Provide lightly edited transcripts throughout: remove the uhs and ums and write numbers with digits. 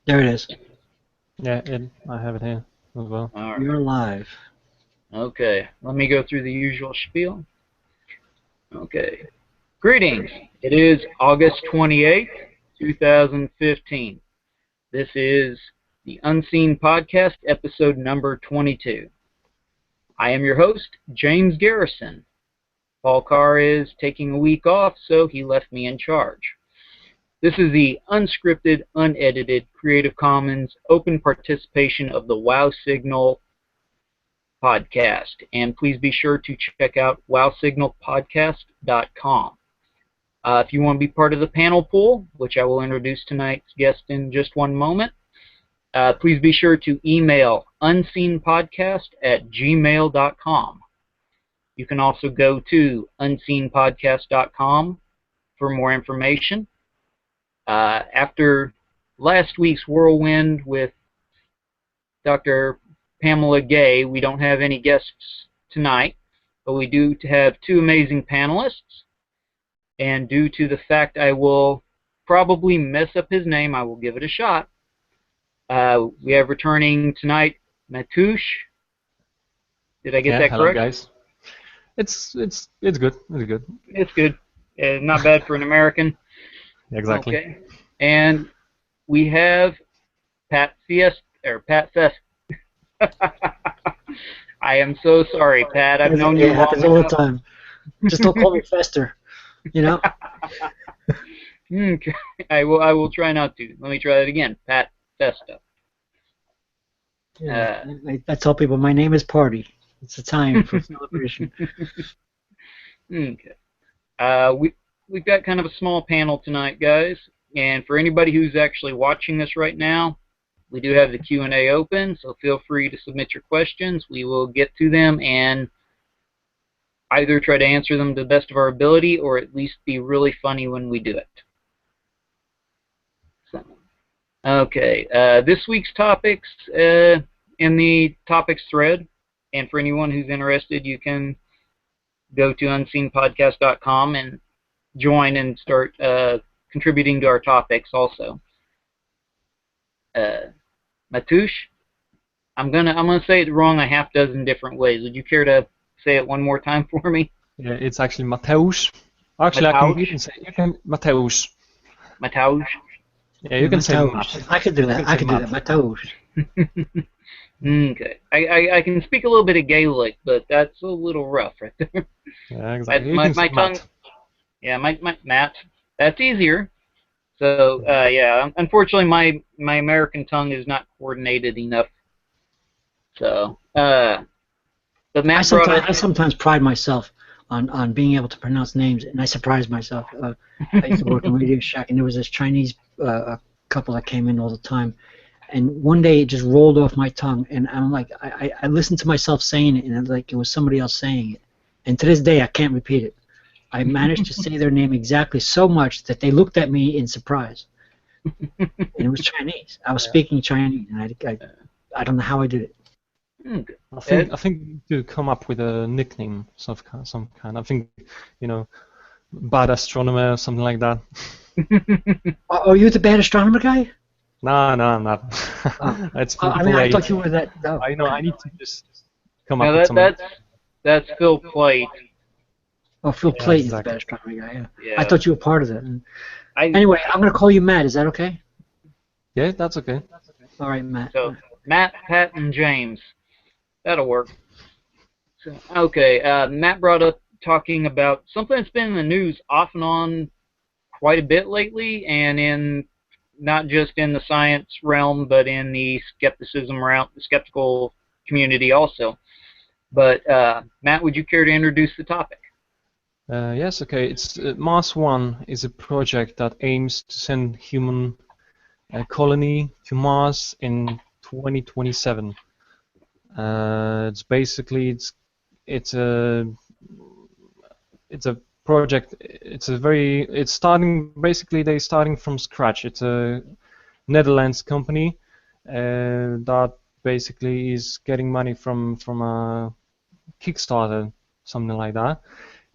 There it is. Yeah, I have it here as well. All right. You're live. Okay. Let me go through the usual spiel. Okay. Greetings. It is August 28th, 2015. This is the Unseen Podcast, episode number 22. I am your host, James Garrison. Paul Carr is taking a week off, so he left me in charge. This is the unscripted, unedited, Creative Commons, open participation of the Wow Signal podcast. And please be sure to check out wowsignalpodcast.com. If you want to be part of the panel pool, which I will introduce tonight's guest in just one moment, please be sure to email unseenpodcast@gmail.com. You can also go to unseenpodcast.com for more information. After last week's whirlwind with Dr. Pamela Gay, we don't have any guests tonight, but we do have two amazing panelists. And due to the fact I will probably mess up his name, I will give it a shot. We have returning tonight Matoush. Did I get that Hello correct? guys. It's good. It's good. It's good. Not bad for an American. Exactly. Okay. And we have Pat Fest. I am so sorry, Pat. I've known you It happens long all the enough. time. Just don't call me Fester. You know? Okay. I will try not to. Let me try that again. Pat Festa. Yeah, I tell people my name is Party. It's a time for celebration. Okay. We've got kind of a small panel tonight, guys. And for anybody who's actually watching this right now, we do have the Q&A open, so feel free to submit your questions. We will get to them and either try to answer them to the best of our ability or at least be really funny when we do it. So, okay, this week's topics in the topics thread, and for anyone who's interested, you can go to unseenpodcast.com and join and start contributing to our topics also. Matoush, I'm gonna say it wrong a half dozen different ways. Would you care to say it one more time for me? Yeah, it's actually Mateusz. Actually, Mateusz? you can Mateusz. Matoush? Yeah, you can say Mateusz. Matt. I could do that. You I can could say do that. Mateusz. Okay. I can speak a little bit of Gaelic, but that's a little rough right there. Yeah, exactly. You my can say tongue. Matt. Yeah, my Matt. That's easier. So yeah, unfortunately, my American tongue is not coordinated enough. So, but Matt brought I up. sometimes pride myself on being able to pronounce names, and I surprise myself. I used to work in Radio Shack, and there was this Chinese couple that came in all the time, and one day it just rolled off my tongue, and I'm like, I listened to myself saying it, and it was somebody else saying it, and to this day I can't repeat it. I managed to say their name exactly so much that they looked at me in surprise, and it was Chinese. I was speaking Chinese, and I don't know how I did it. Okay. I think to come up with a nickname of some kind. I think, bad astronomer or something like that. Are you the bad astronomer guy? No, I'm not. Oh. It's I mean, I thought you were that. No. I know. I need to just come No, up with something. that's Phil Plait. Oh, Phil Yeah, Plait is exactly. the bad astronomer guy. Yeah. Yeah. I thought you were part of that. Anyway, I'm going to call you Matt. Is that okay? Yeah, that's okay. All right, Matt. So Matt, Pat, and James. That'll work. So, okay, Matt brought up talking about something that's been in the news off and on quite a bit lately, and in not just in the science realm, but in the skepticism realm, the skeptical community also. But Matt, would you care to introduce the topic? Yes, okay. It's Mars One is a project that aims to send human colony to Mars in 2027. It's basically it's a project. It's starting basically they're starting from scratch. It's a Netherlands company that basically is getting money from a Kickstarter, something like that.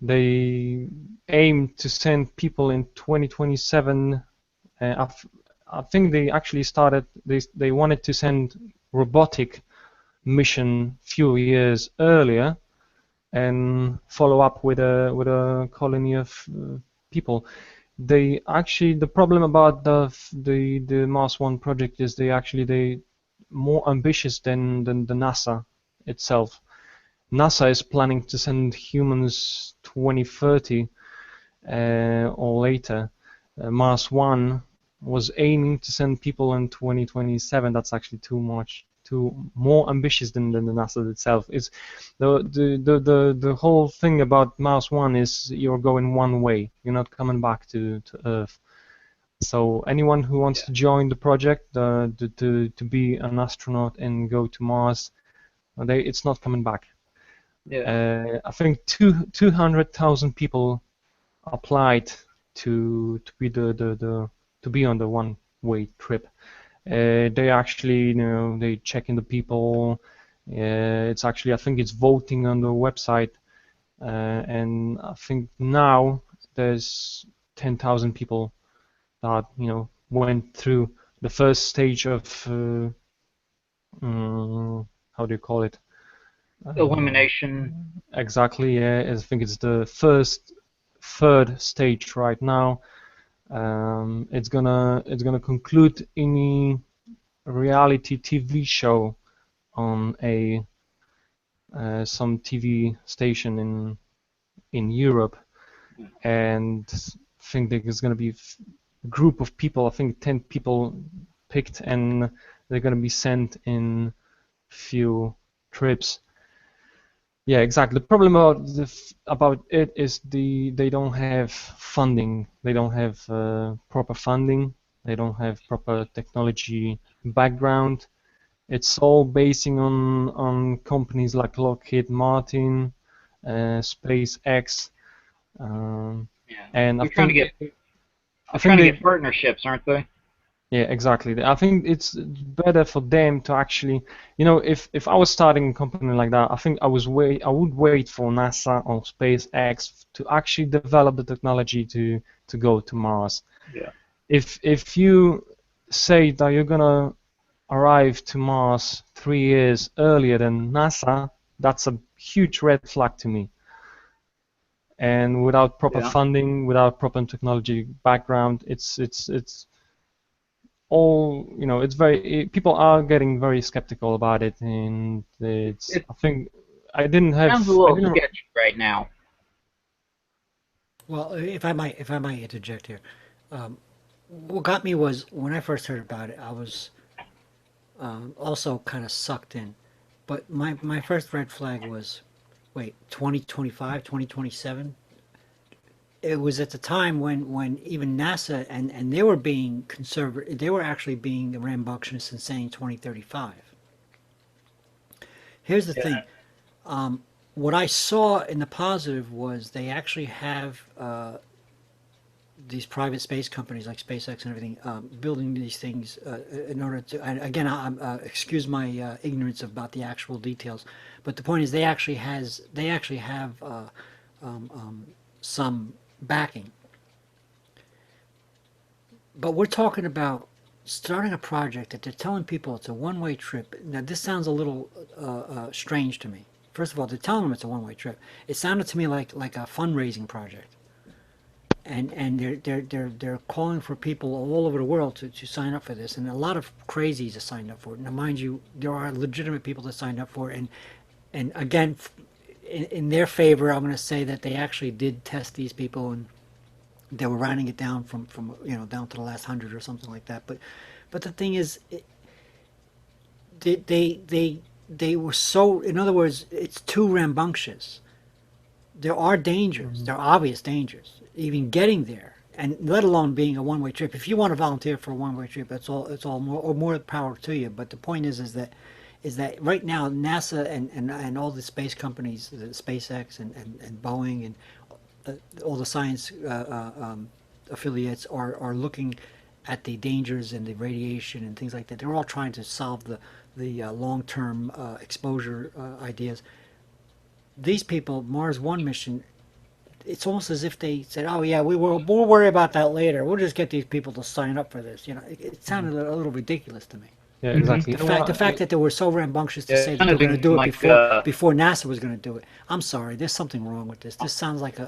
They aim to send people in 2027 I think they actually started. They wanted to send robotic mission few years earlier and follow up with a colony of people. They actually, the problem about the Mars One project is they more ambitious than the NASA itself. NASA is planning to send humans 2030 or later. Mars One was aiming to send people in 2027. That's actually too much, too more ambitious than the NASA itself. It's the whole thing about Mars One is you're going one way. You're not coming back to Earth. So anyone who wants to join the project to be an astronaut and go to Mars, it's not coming back. Yeah. I think 200,000 people applied to be to be on the one-way trip. They actually, they check in the people. It's actually, I think it's voting on the website, and I think now there's 10,000 people that went through the first stage of how do you call it? Elimination. Exactly, yeah. I think it's the third stage right now. It's gonna conclude any reality TV show on some TV station in Europe, and I think there's gonna be a group of people. I think 10 people picked, and they're gonna be sent in few trips. Yeah, exactly. The problem about it is they don't have funding. They don't have proper funding. They don't have proper technology background. It's all basing on companies like Lockheed Martin, SpaceX, Yeah. and They're trying to get partnerships, aren't they? yeah, exactly. I think it's better for them to actually, if I was starting a company like that, I think I would wait for NASA or SpaceX to actually develop the technology to go to Mars. Yeah. If you say that you're gonna arrive to Mars 3 years earlier than NASA, that's a huge red flag to me. And without proper funding, without proper technology background, it's all it's people are getting very skeptical about it, and I think I didn't have sounds a little sketchy right now. Well, if I might interject here, what got me was when I first heard about it, I was also kind of sucked in, but my first red flag was, wait, 2025, 2027. It was at the time when even NASA and they were being conservative. They were actually being rambunctious and saying 2035. Here's the thing. What I saw in the positive was they actually have these private space companies like SpaceX and everything building these things in order to. And again, excuse my ignorance about the actual details, but the point is they actually have some backing. But we're talking about starting a project that they're telling people it's a one-way trip. Now, this sounds a little strange to me. First of all, they're telling them it's a one-way trip. It sounded to me like a fundraising project, and they're calling for people all over the world to sign up for this, and a lot of crazies have signed up for it. Now, mind you, there are legitimate people that signed up for it, and again, in their favor, I'm going to say that they actually did test these people, and they were rounding it down from down to the last 100 or something like that. But the thing is, they were so. In other words, it's too rambunctious. There are dangers. There are obvious dangers. Even getting there, and let alone being a one-way trip. If you want to volunteer for a one-way trip, that's all. It's all more power to you. But the point is that right now NASA and all the space companies, the SpaceX and Boeing and all the science affiliates are looking at the dangers and the radiation and things like that. They're all trying to solve the long-term exposure ideas. These people, Mars One mission, it's almost as if they said, "Oh yeah, we'll worry about that later. We'll just get these people to sign up for this." It sounded a little ridiculous to me. Yeah, Hmm. exactly. You know The what? fact that they were so rambunctious to Yeah, say it that kind they of were going to seems do it like before NASA was going to do it. I'm sorry, there's something wrong with this. This sounds like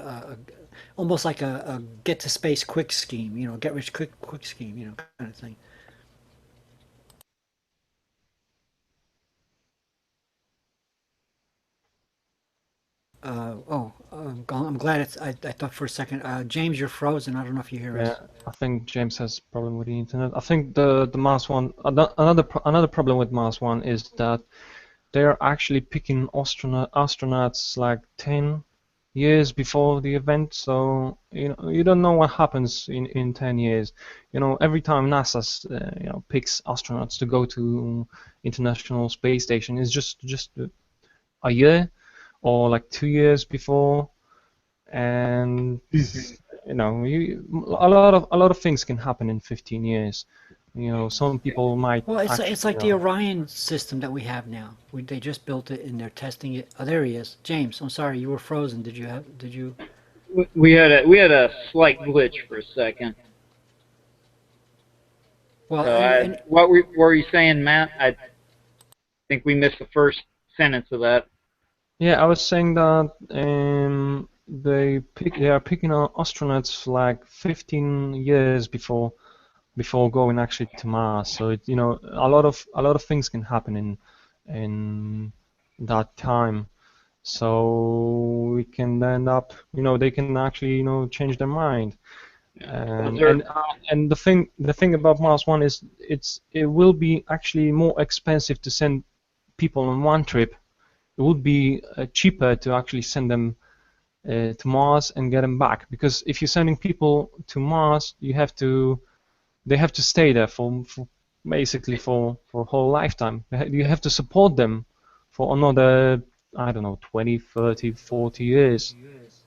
almost like a get to space quick scheme, get rich quick scheme, kind of thing. I'm glad I thought for a second, James, you're frozen. I don't know if you hear Yeah, us. I think James has a problem with the internet. I think the Mars One, another problem with Mars One is that they're actually picking astronauts like 10 years before the event, so you don't know what happens in 10 years. Every time NASA picks astronauts to go to International Space Station is just a year or like 2 years before, and Mhm. a lot of things can happen in 15 years. Some people might Well, it's actually, like the Orion system that we have now. They just built it and they're testing it. Oh, there he is, James. I'm sorry, you were frozen. Did you? We had a slight glitch for a second. Well, So and what were you saying, Matt? I think we missed the first sentence of that. Yeah, I was saying that they are picking astronauts like 15 years before going actually to Mars. So a lot of things can happen in that time. So we can end up, they can actually, change their mind. Yeah. Was And there? and uh, and the thing about Mars One is it will be actually more expensive to send people on one trip. It would be cheaper to actually send them to Mars and get them back, because if you're sending people to Mars, they have to stay there for basically for a whole lifetime. You have to support them for another, I don't know, 20, 30, 40 years.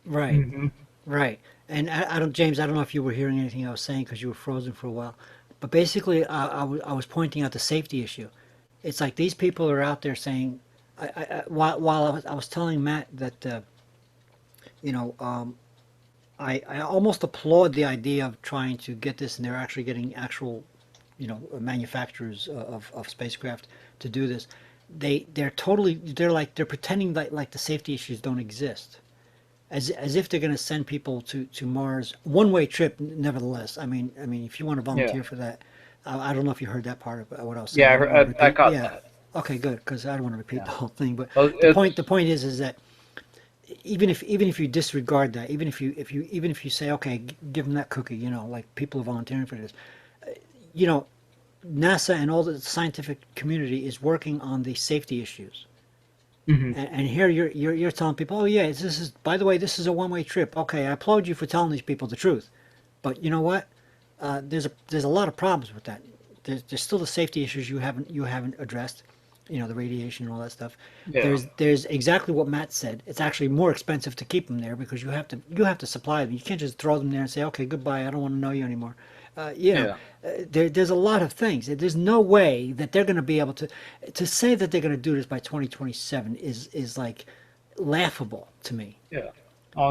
right, Hmm. right. And I don't, James. I don't know if you were hearing anything I was saying because you were frozen for a while. But basically, I was pointing out the safety issue. It's like these people are out there saying, while I was telling Matt that, you know, I almost applaud the idea of trying to get this, and they're actually getting actual, manufacturers of spacecraft to do this. They're pretending like the safety issues don't exist, as if they're going to send people to Mars, one way trip. Nevertheless, I mean, if you want to Yeah. volunteer for that, I don't know if you heard that part of what I was saying. Yeah, I don't want to I repeat. caught Yeah, that. okay, good, because I don't want to repeat Yeah. the whole thing. But Well, the it's point is that even if you disregard that, even if you say, okay, give them that cookie, like people are volunteering for this, you know, NASA and all the scientific community is working on the safety issues. hmm And here you're telling people, oh yeah, this is, by the way, this is a one-way trip. Okay, I applaud you for telling these people the truth, but you know what? There's a lot of problems with that. There's still the safety issues you haven't addressed, the radiation and all that stuff. yeah. There's exactly what Matt said. It's actually more expensive to keep them there because you have to supply them. You can't just throw them there and say, okay, goodbye. I don't want to know you anymore. Uh, you know, Yeah. there's a lot of things. There's no way that they're going to be able to say that they're going to do this by 2027 is like laughable to me. Yeah.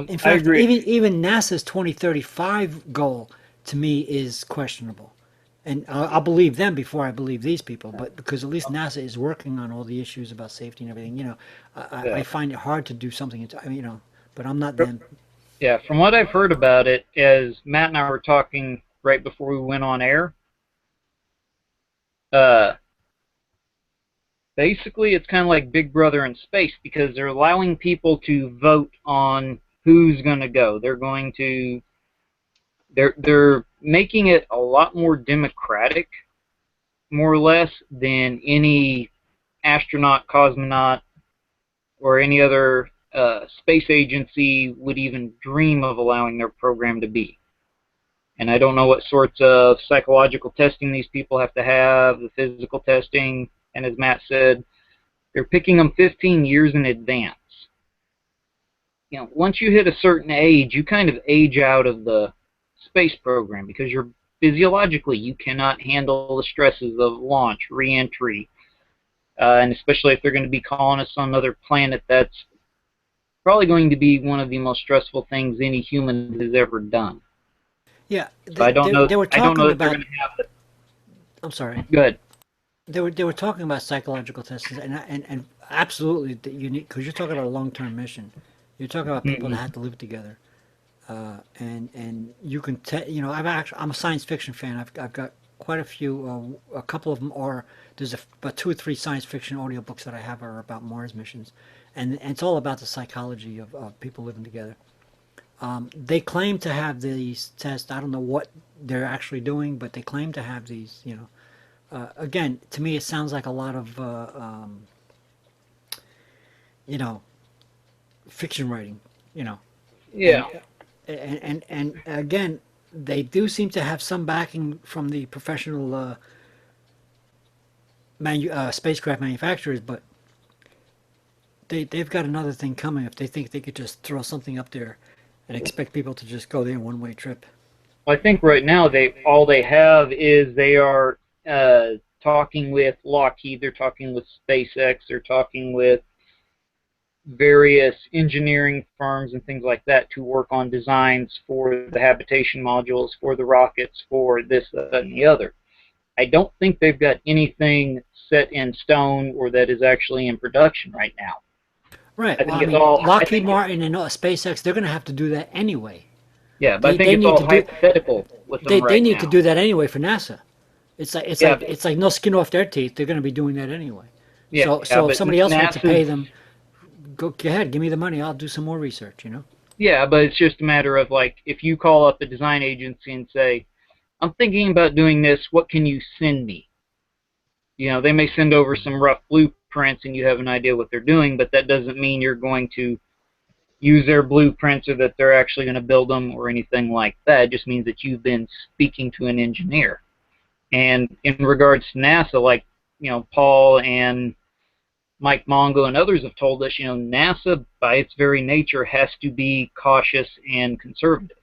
In I fact, agree. even NASA's 2035 goal to me is questionable, and I'll believe them before I believe these people. But because at least NASA is working on all the issues about safety and everything, I Yeah. find it hard to do something. But I'm not them. Yeah. From what I've heard about it, as Matt and I were talking right before we went on air, uh, basically it's kind of like Big Brother in space because they're allowing people to vote on who's going to go. They're making it a lot more democratic, more or less, than any astronaut, cosmonaut, or any other space agency would even dream of allowing their program to be. And I don't know what sorts of psychological testing these people have to have, the physical testing, and as Matt said, they're picking them 15 years in advance. Once you hit a certain age, you kind of age out of the space program because you're physiologically you cannot handle the stresses of launch, reentry, and especially if they're going to be colonists on another planet that's probably going to be one of the most stressful things any human has ever done. Yeah, So I don't know. they were I don't know talking that they're about. going to have it. I'm sorry. Good. They were talking about psychological tests, and absolutely that you need, because you're talking about a long-term mission. You're talking about people that Hmm. have to live together, and you can I'm a science fiction fan. I've got quite a few. A couple of them are there's about two or three science fiction audiobooks that I have are about Mars missions, and it's all about the psychology of people living together. They claim to have these tests. I don't know what they're actually doing, but they claim to have these. Again, to me, it sounds like a lot of you know fiction writing. You know, and Yeah. and again, they do seem to have some backing from the professional spacecraft manufacturers, but they've got another thing coming if they think they could just throw something up there and expect people to just go there one way trip. Well, I think right now they have is they are talking with Lockheed. They're talking with SpaceX. They're talking with various engineering firms and things like that to work on designs for the habitation modules, for the rockets, for this, that, and the other. I don't think they've got anything set in stone or that is actually in production right now. Right. I Well, think I it's mean, all. I Lockheed think it's Martin and SpaceX, they're going to have to do that anyway. yeah, but I They think they it's need to all do hypothetical with them they right need to now. do that anyway for NASA. Yeah, It's like no skin off their teeth. They're going to be doing that anyway. yeah, So if but somebody else wants to pay NASA's. them, go ahead, give me the money. I'll do some more research. Yeah, but it's just a matter of like if you call up a design agency and say, "I'm thinking about doing this. What can you send me?" They may send over some rough blueprints and you have an idea what they're doing, but that doesn't mean you're going to use their blueprints or that they're actually going to build them or anything like that. It just means that you've been speaking to an engineer. And in regards to NASA, like, Paul and Mike Mongo and others have told us, NASA by its very nature has to be cautious and conservative.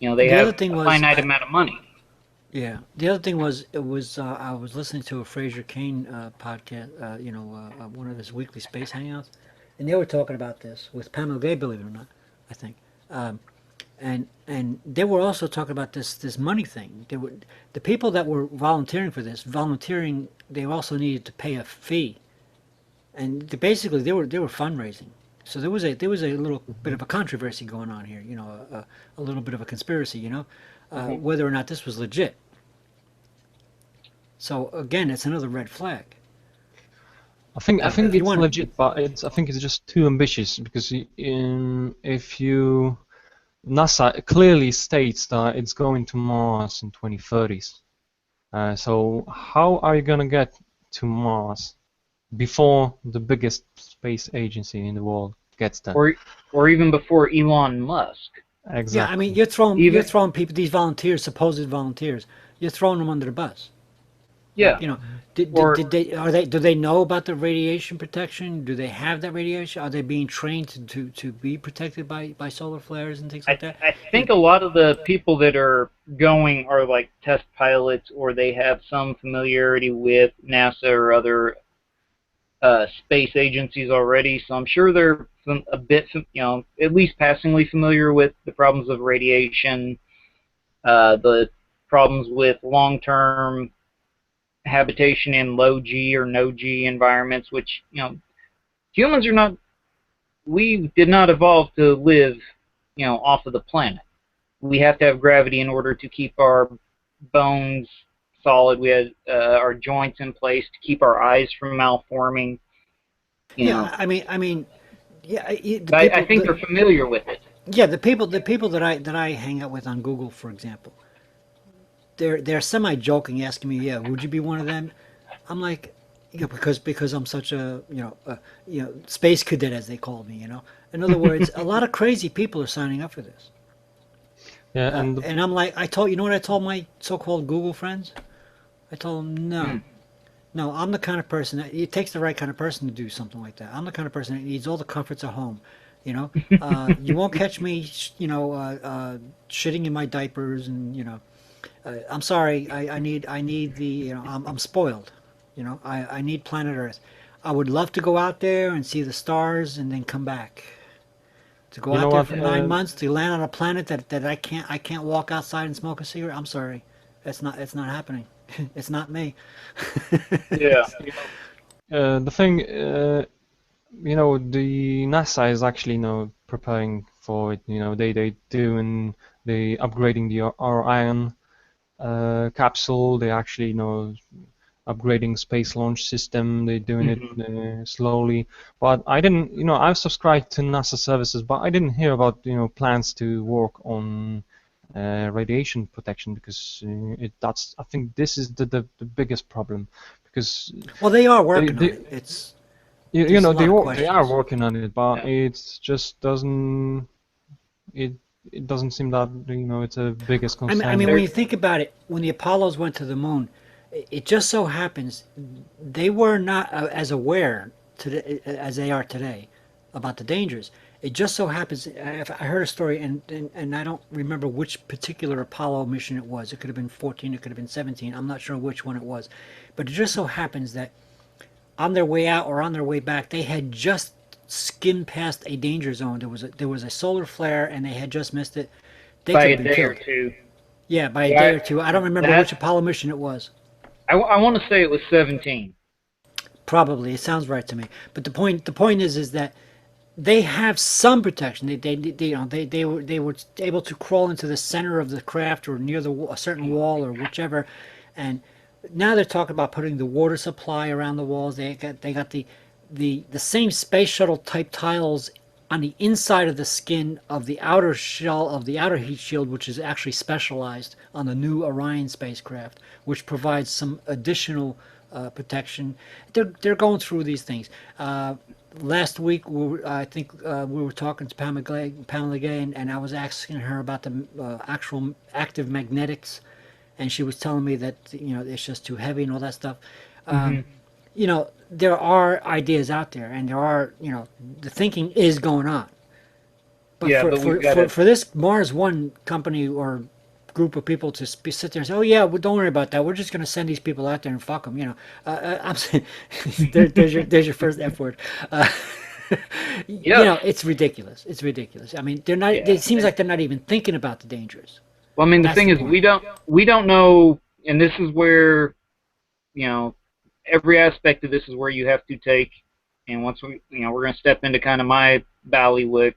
They The have other thing a was, finite amount of money. yeah. The other thing was, it was I was listening to a Fraser Cain podcast, one of his weekly space hangouts, and they were talking about this with Pamela Gay, believe it or not, I think. Um, and they were also talking about this money thing. The people that were volunteering for this, volunteering, they also needed to pay a fee, and basically they were fundraising. So there was a little bit of a controversy going on here, a little bit of a conspiracy, Hmm. whether or not this was legit. So again, it's another red flag. I think If you it's want, legit, but I think it's just too ambitious because if you NASA clearly states that it's going to Mars in 2030s. So how are you gonna get to Mars before the biggest space agency in the world gets there? Or even before Elon Musk. yeah, I mean, Exactly. you're Even throwing people, these volunteers, supposed volunteers, you're throwing them under the bus. Like, yeah, did or they do they know about the radiation protection? Do they have that radiation? Are they being trained to be protected by solar flares and things I like that? I You think a lot of the people that are going are like test pilots or they have some familiarity with NASA or other space agencies already. So I'm sure they're a bit, at least passingly familiar with the problems of radiation, the problems with long-term habitation in low G or no G environments, which humans are not. We did not evolve to live, off of the planet. We have to have gravity in order to keep our bones solid. We had our joints in place to keep our eyes from malforming. You know, yeah, yeah, the I people, think they're familiar with it. the people that I hang out with on Google, for example, they're semi joking, asking me, yeah, would you be one of them? I'm like, because I'm such a space cadet as they call me. In other words, a lot of crazy people are signing up for this. Yeah, and And I'm like, you know what I told my so-called Google friends? I told them, no, Hmm. no, I'm the kind of person that it takes the right kind of person to do something like that. I'm the kind of person that needs all the comforts of home. You won't catch me, shitting in my diapers, and I'm sorry. I need the. I'm spoiled. I need planet Earth. I would love to go out there and see the stars and then come back. To go You know out there what? for 9 months to land on a planet that I can't walk outside and smoke a cigarette. I'm sorry, it's not happening. It's not me. Yeah. The thing, the NASA is actually, preparing for it. They upgrading the Orion capsule. They actually, upgrading space launch system. They're doing it Mhm. slowly. But I didn't, I've subscribed to NASA services, but I didn't hear about, plans to work on radiation protection because I think this is the biggest problem because Well, they are they, working on they it. It's you There's know a lot of they are questions. working on it, but Yeah. it it doesn't seem that it's a biggest I mean, concern. when There. you think about it, when the Apollos went to the moon, it just so happens they were not as aware as they are today about the dangers. It just so happens, I heard a story, and I don't remember which particular Apollo mission it was. It could have been 14, it could have been 17. I'm not sure which one it was. But it just so happens that on their way out or on their way back, they had just skimmed past a danger zone. There was a solar flare, and they had just missed it. They By could a have been day or killed. two. Yeah, by a day Yeah, or two. I don't remember that which Apollo mission it was. I want to say it was 17. Probably, it sounds right to me. But the point is that they have some protection. They were able to crawl into the center of the craft or near a certain wall or whichever, and now they're talking about putting the water supply around the walls. They got the same space shuttle type tiles on the inside of the skin of the outer shell of the outer heat shield, which is actually specialized on the new Orion spacecraft, which provides some additional protection. They're going through these things. Last week, I think we were talking to Pamela Gay, and I was asking her about the actual active magnetics, and she was telling me that it's just too heavy and all that stuff. Hmm. There are ideas out there, and the thinking is going on. But Yeah, for but we've for, got for, to. for this Mars One company or group of people to sit there and say, "Oh yeah, well, don't worry about that. We're just going to send these people out there and fuck them." I'm saying, there's your first F word. Uh, Yes. it's ridiculous. It's ridiculous. I mean, they're not. Yeah. It seems like they're not even thinking about the dangers. Well, I mean, the That's thing the is, point. we don't know, and this is where you know every aspect of this is where you have to take, and once we're going to step into kind of my ballywick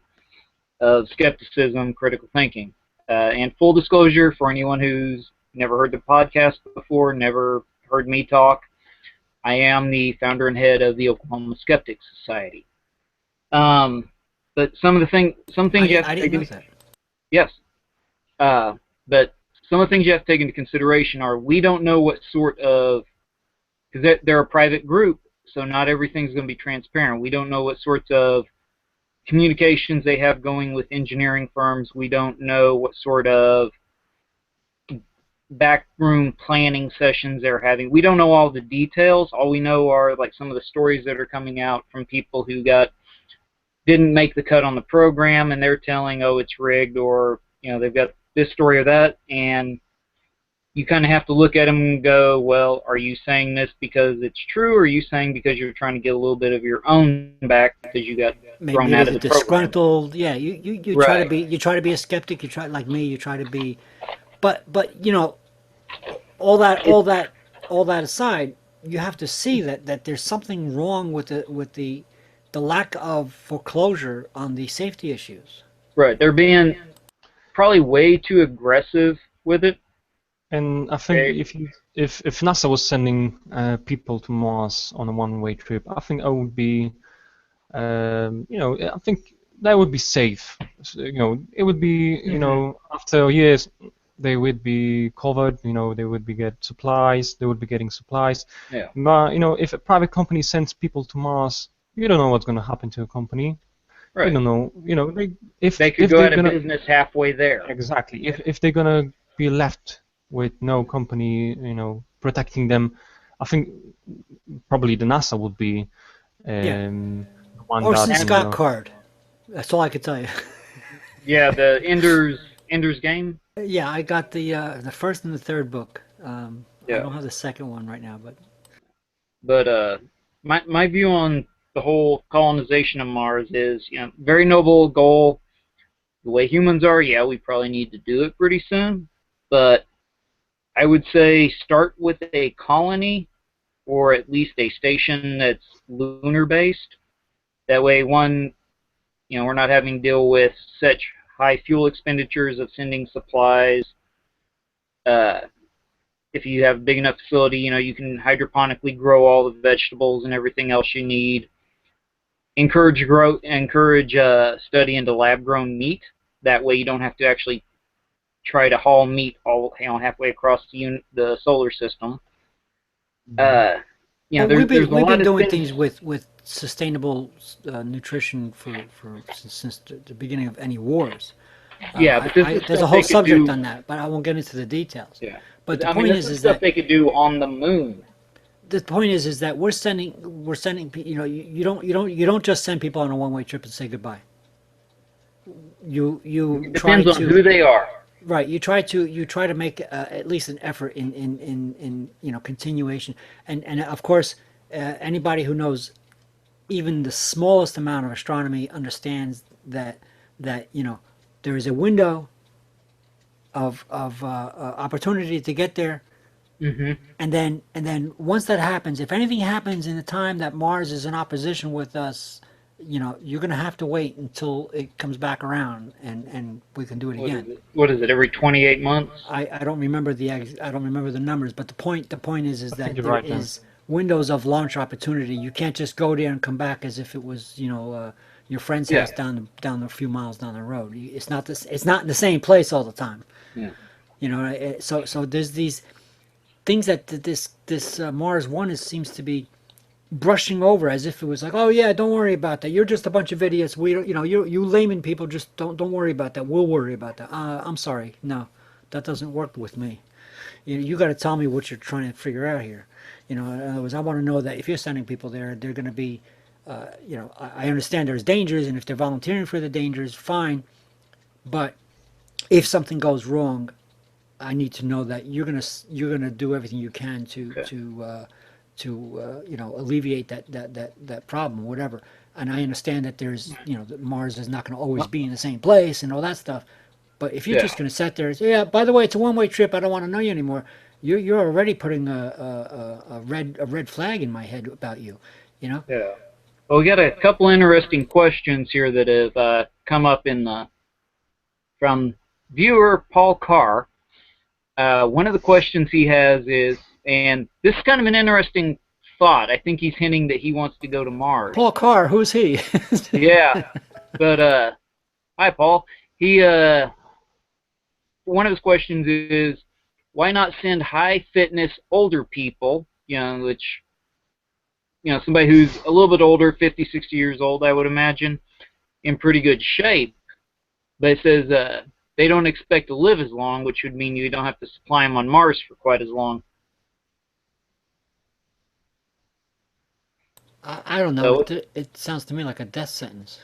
of skepticism, critical thinking, and full disclosure for anyone who's never heard the podcast before, never heard me talk. I am the founder and head of the Oklahoma Skeptics Society. Um, but some I things you didn't. have I to didn't take know into that. yes, but some of the things you have to take into consideration are we don't know what sort of because they're a private group, so not everything's going to be transparent. We don't know what sorts of communications they have going with engineering firms. We don't know what sort of backroom planning sessions they're having. We don't know all the details. All we know are like some of the stories that are coming out from people who didn't make the cut on the program, and they're telling, oh, it's rigged, or they've got this story or that, and you kind of have to look at them and go, well, are you saying this because it's true, or are you saying because you're trying to get a little bit of your own back because you got thrown Maybe out the of the program? disgruntled. Yeah, you try to Right. be a skeptic. You try like me. You try to be, but all that It, all that all that aside, you have to see that there's something wrong with the lack of foreclosure on the safety issues. right. They're being probably way too aggressive with it. And I think Okay. if NASA was sending people to Mars on a one-way trip, I think I would be, I think that would be safe. So, it would be, Hmm. after years they would be covered. They would be get supplies. They would be getting supplies. Yeah. But if a private company sends people to Mars, you don't know what's going to happen to a company. You Right. don't know. They could If go they're out of gonna business halfway there. exactly if they're gonna be left with no company, protecting them, I think probably the NASA would be Yeah, the one Orson that And Scott Card. That's all I can tell you. yeah, the Ender's Game. Yeah, I got the first and the third book. I Yeah. don't have the second one right now, but But my view on the whole colonization of Mars is, very noble goal. The way humans are, yeah, we probably need to do it pretty soon. But I would say start with a colony or at least a station that's lunar based. That way, one, we're not having to deal with such high fuel expenditures of sending supplies. Uh, if you have a big enough facility, you can hydroponically grow all the vegetables and everything else you need. Encourage study into lab grown meat. That way, you don't have to actually try to haul meat all halfway across the solar system. Well, There's a we've lot been of doing things. things with sustainable nutrition since the beginning of any wars. Yeah, but this is There's a stuff whole they could subject do. on that, but I won't get into the details. Yeah, But the I mean, point this is is stuff that they could do on the moon. you don't just send people on a one-way trip and say goodbye. You It try depends on to who they are. right. You try to make at least an effort in continuation, and of course anybody who knows even the smallest amount of astronomy understands that there is a window of opportunity to get there, Hmm. and then once that happens, if anything happens in the time that Mars is in opposition with us, you're going to have to wait until it comes back around, and we can do it What is again. it? What is it? Every 28 months? I don't remember I don't remember the numbers, but the point is I think that you're there right then. is windows of launch opportunity. You can't just go there and come back as if it was your friend's Yeah. house down a few miles down the road. It's not this. It's not in the same place all the time. Yeah. So there's these things that this Mars One seems to be brushing over as if it was like, oh yeah, don't worry about that. You're just a bunch of idiots. We don't, you layman people just don't worry about that. We'll worry about that. I'm sorry, no, that doesn't work with me. You got to tell me what you're trying to figure out here. In other words, I want to know that if you're sending people there, they're going to be, I understand there's dangers, and if they're volunteering for the dangers, fine. But if something goes wrong, I need to know that you're gonna do everything you can Okay. to alleviate that problem, whatever. And I understand that that Mars is not going to always Well, be in the same place and all that stuff. But if you're yeah. just going to sit there and say, yeah, by the way, it's a one-way trip, I don't want to know you anymore, you're already putting a red flag in my head about you, you know. Yeah. Well, we got a couple interesting questions here that have come up from viewer Paul Carr. One of the questions he has is, and this is kind of an interesting thought. I think he's hinting that he wants to go to Mars. Paul Carr, who's he? Yeah, but hi Paul. He one of his questions is, why not send high fitness older people, which somebody who's a little bit older, 50, 60 years old, I would imagine, in pretty good shape. But it says they don't expect to live as long, which would mean you don't have to supply them on Mars for quite as long. I don't know. So, It sounds to me like a death sentence.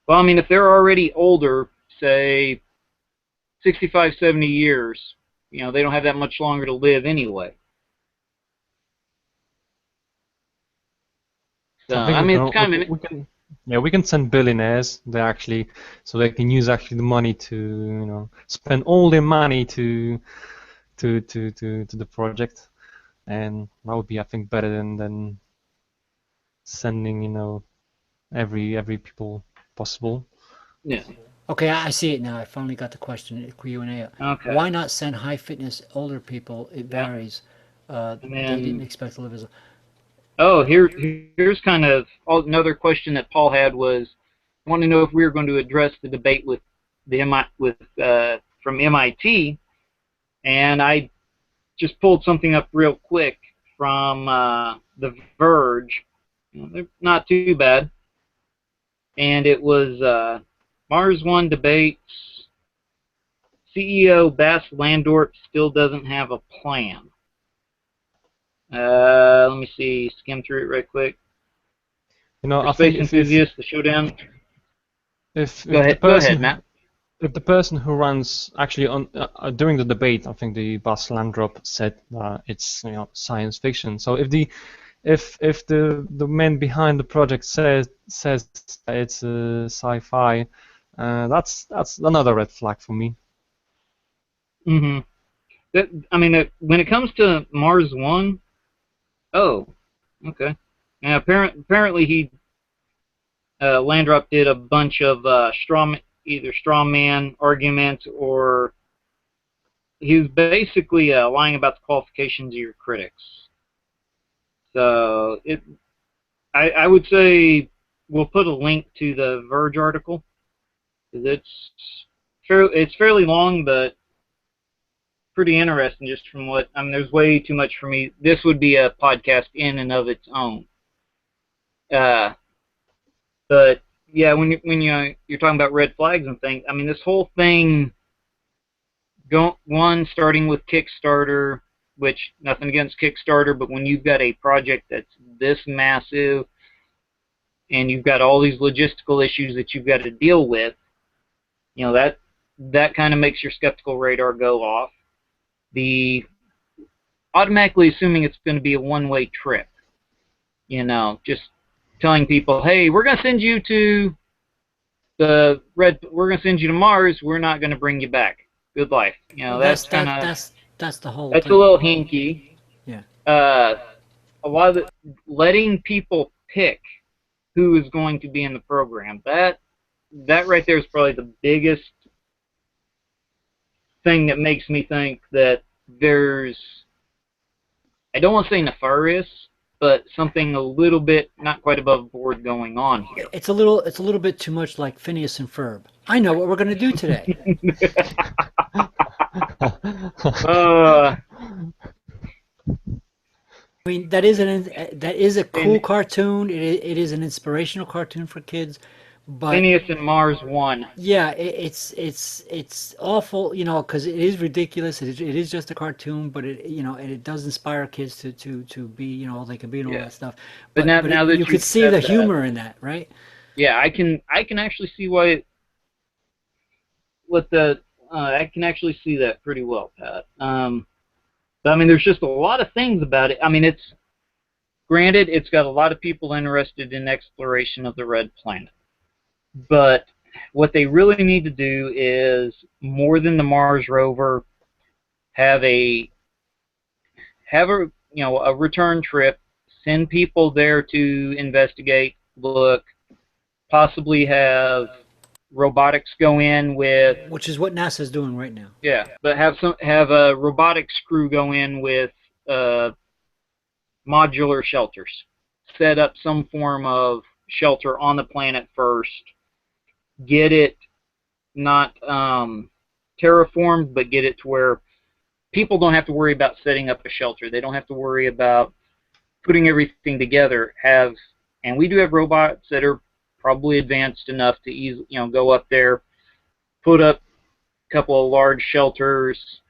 well, I mean, if they're already older, say 65, 70 years, they don't have that much longer to live anyway. So, I think I mean, it's kind of we can yeah, we can send billionaires there actually, so they can use actually the money to spend all their money to the project, and that would be, I think, better than sending every people possible. yeah. Okay, I see it now. I finally got the question, Q&A. Okay. Why not send high fitness older people? It Yeah. varies. And They didn't then, expect to live as. oh, here's kind of another question that Paul had was, I want to know if we were going to address the debate with from MIT, and I just pulled something up real quick from The Verge. They're not too bad, and it was Mars One debates. CEO Bas Landorp still doesn't have a plan. Let me see, skim through it right quick. For I think space enthusiasts, the showdown. if Go the ahead, person Matt. if the person who runs actually on during the debate, I think the Bas Landrop said it's science fiction. So if the man behind the project says it's sci-fi, that's another red flag for me. Mm-hmm. I mean, when it comes to Mars One, oh, okay. Now, apparently he Landrop did a bunch of either straw man arguments, or he was basically lying about the qualifications of your critics. So I would say we'll put a link to the Verge article, because it's fairly long, but pretty interesting. Just from what I mean, there's way too much for me. This would be a podcast in and of its own. But yeah, when you're talking about red flags and things, I mean, this whole thing, starting with Kickstarter, which nothing against Kickstarter, but when you've got a project that's this massive and you've got all these logistical issues that you've got to deal with, you know, that kind of makes your skeptical radar go off. The automatically assuming it's going to be a one-way trip, you know, just telling people, hey, we're going to send you to we're going to send you to Mars, we're not going to bring you back. Good life. You know, That's kind of that's the whole that's thing. a little hinky. Yeah. A lot of letting people pick who is going to be in the program. That right there is probably the biggest thing that makes me think that there's, I don't want to say nefarious, but something a little bit not quite above board going on here. It's a little bit too much like Phineas and Ferb. I know what we're going to do today. I mean, that is a cool cartoon. It is an inspirational cartoon for kids. But Phineas and Mars 1. yeah, it's awful, you know, because it is ridiculous. It is just a cartoon, but it does inspire kids to be, you know, they can be and all that stuff. But now that you could see the humor in that, right? Yeah, I can actually see why. I can actually see that pretty well, Pat. But I mean, there's just a lot of things about it. I mean, granted, it's got a lot of people interested in exploration of the red planet. But what they really need to do is, more than the Mars rover, have a return trip, send people there to investigate, look, possibly have robotics go in with, which is what NASA's doing right now. Yeah, but have a robotics crew go in with modular shelters, set up some form of shelter on the planet first. Get it not terraformed, but get it to where people don't have to worry about setting up a shelter. They don't have to worry about putting everything together. And we do have robots that are probably advanced enough to easily, go up there, put up a couple of large shelters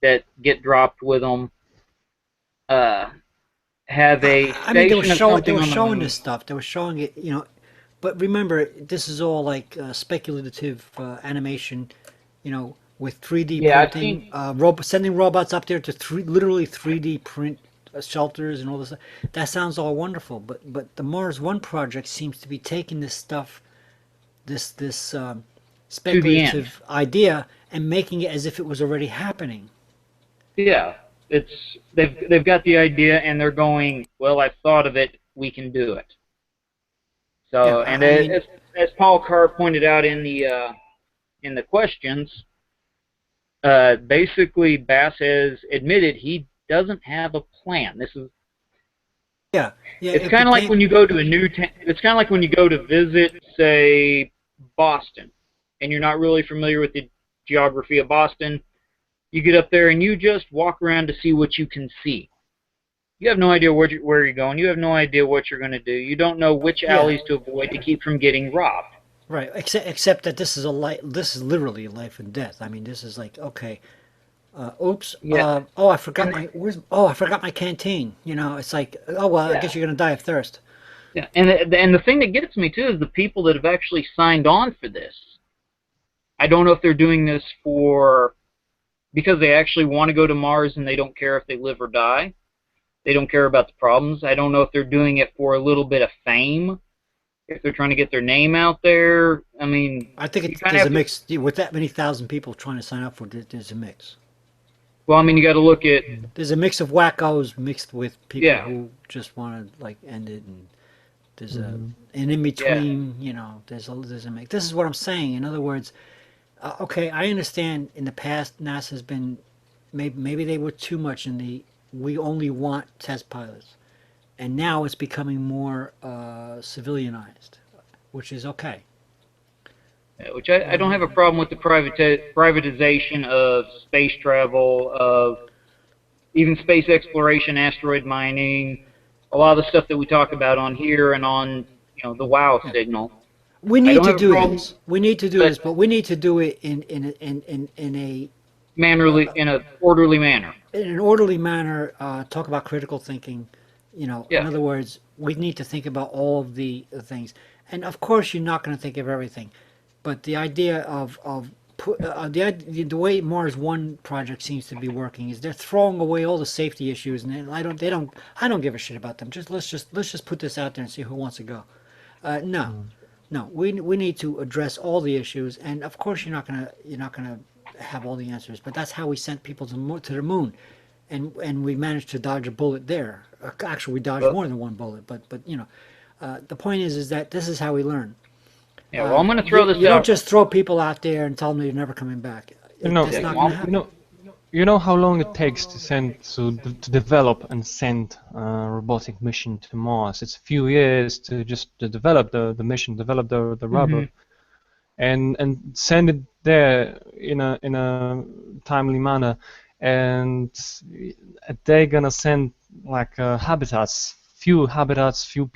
that get dropped with them. Have a station. I mean, they were showing this stuff. They were showing it, you know. But remember, this is all like speculative animation, you know, with 3D printing, sending robots up there to literally 3D print shelters and all this. That sounds all wonderful, but the Mars One project seems to be taking this stuff, this speculative idea, and making it as if it was already happening. Yeah, they've got the idea and they're going, well, I've thought of it, we can do it. So, yeah, as Paul Carr pointed out in the questions, basically Bass has admitted he doesn't have a plan. This is It's kind of like when you go to it's kind of like when you go to visit, say, Boston, and you're not really familiar with the geography of Boston. You get up there and you just walk around to see what you can see. You have no idea where you're going. You have no idea what you're going to do. You don't know which alleys to avoid to keep from getting robbed. Right. Except that this is literally life and death. I mean, this is like, okay, oops. Yeah. I forgot my canteen. You know, it's like, oh well, I guess you're going to die of thirst. Yeah. And the thing that gets me too is the people that have actually signed on for this. I don't know if they're doing this because they actually want to go to Mars and they don't care if they live or die, They don't care about the problems. I don't know if they're doing it for a little bit of fame, if they're trying to get their name out there. I mean, I think you kind of there's have a to. mix. With that many thousand people trying to sign up for it, there's a mix. Well, I mean, you got to look at. There's a mix of wackos mixed with people Yeah, who just want to like end it, and there's a Mm-hmm. and in yeah. between, there's a mix. This is what I'm saying. In other words, okay, I understand. In the past, NASA's been maybe they were too much in the we only want test pilots, and now it's becoming more civilianized, which is okay. Which I don't have a problem with the privatization of space travel, of even space exploration, asteroid mining, a lot of the stuff that we talk about on here and on the WOW Yeah. signal. We I need don't to have a do problem, this. We need to do but this, but we need to do it in a mannerly in an orderly manner. in an orderly manner. Talk about critical thinking. In Yeah. other words, we need to think about all of the things. And of course, you're not going to think of everything. But the idea of the way Mars One project seems to be working is they're throwing away all the safety issues, and I don't give a shit about them. Let's just put this out there and see who wants to go. No, no, we need to address all the issues, and of course you're not gonna have all the answers. But that's how we sent people to the moon, and we managed to dodge a bullet there. Actually, we dodged Well, more than one bullet. But the point is that this is how we learn. yeah. Well, I'm going to throw You, this you don't out. just throw people out there and tell them they're never coming back. You know, That's Yeah. not Well, going to you happen. know, you know how long it takes to to develop and send a robotic mission to Mars. It's a few years to develop the mission, develop the Mhm. robot, and send it there in a timely manner. And they're gonna send like habitats, few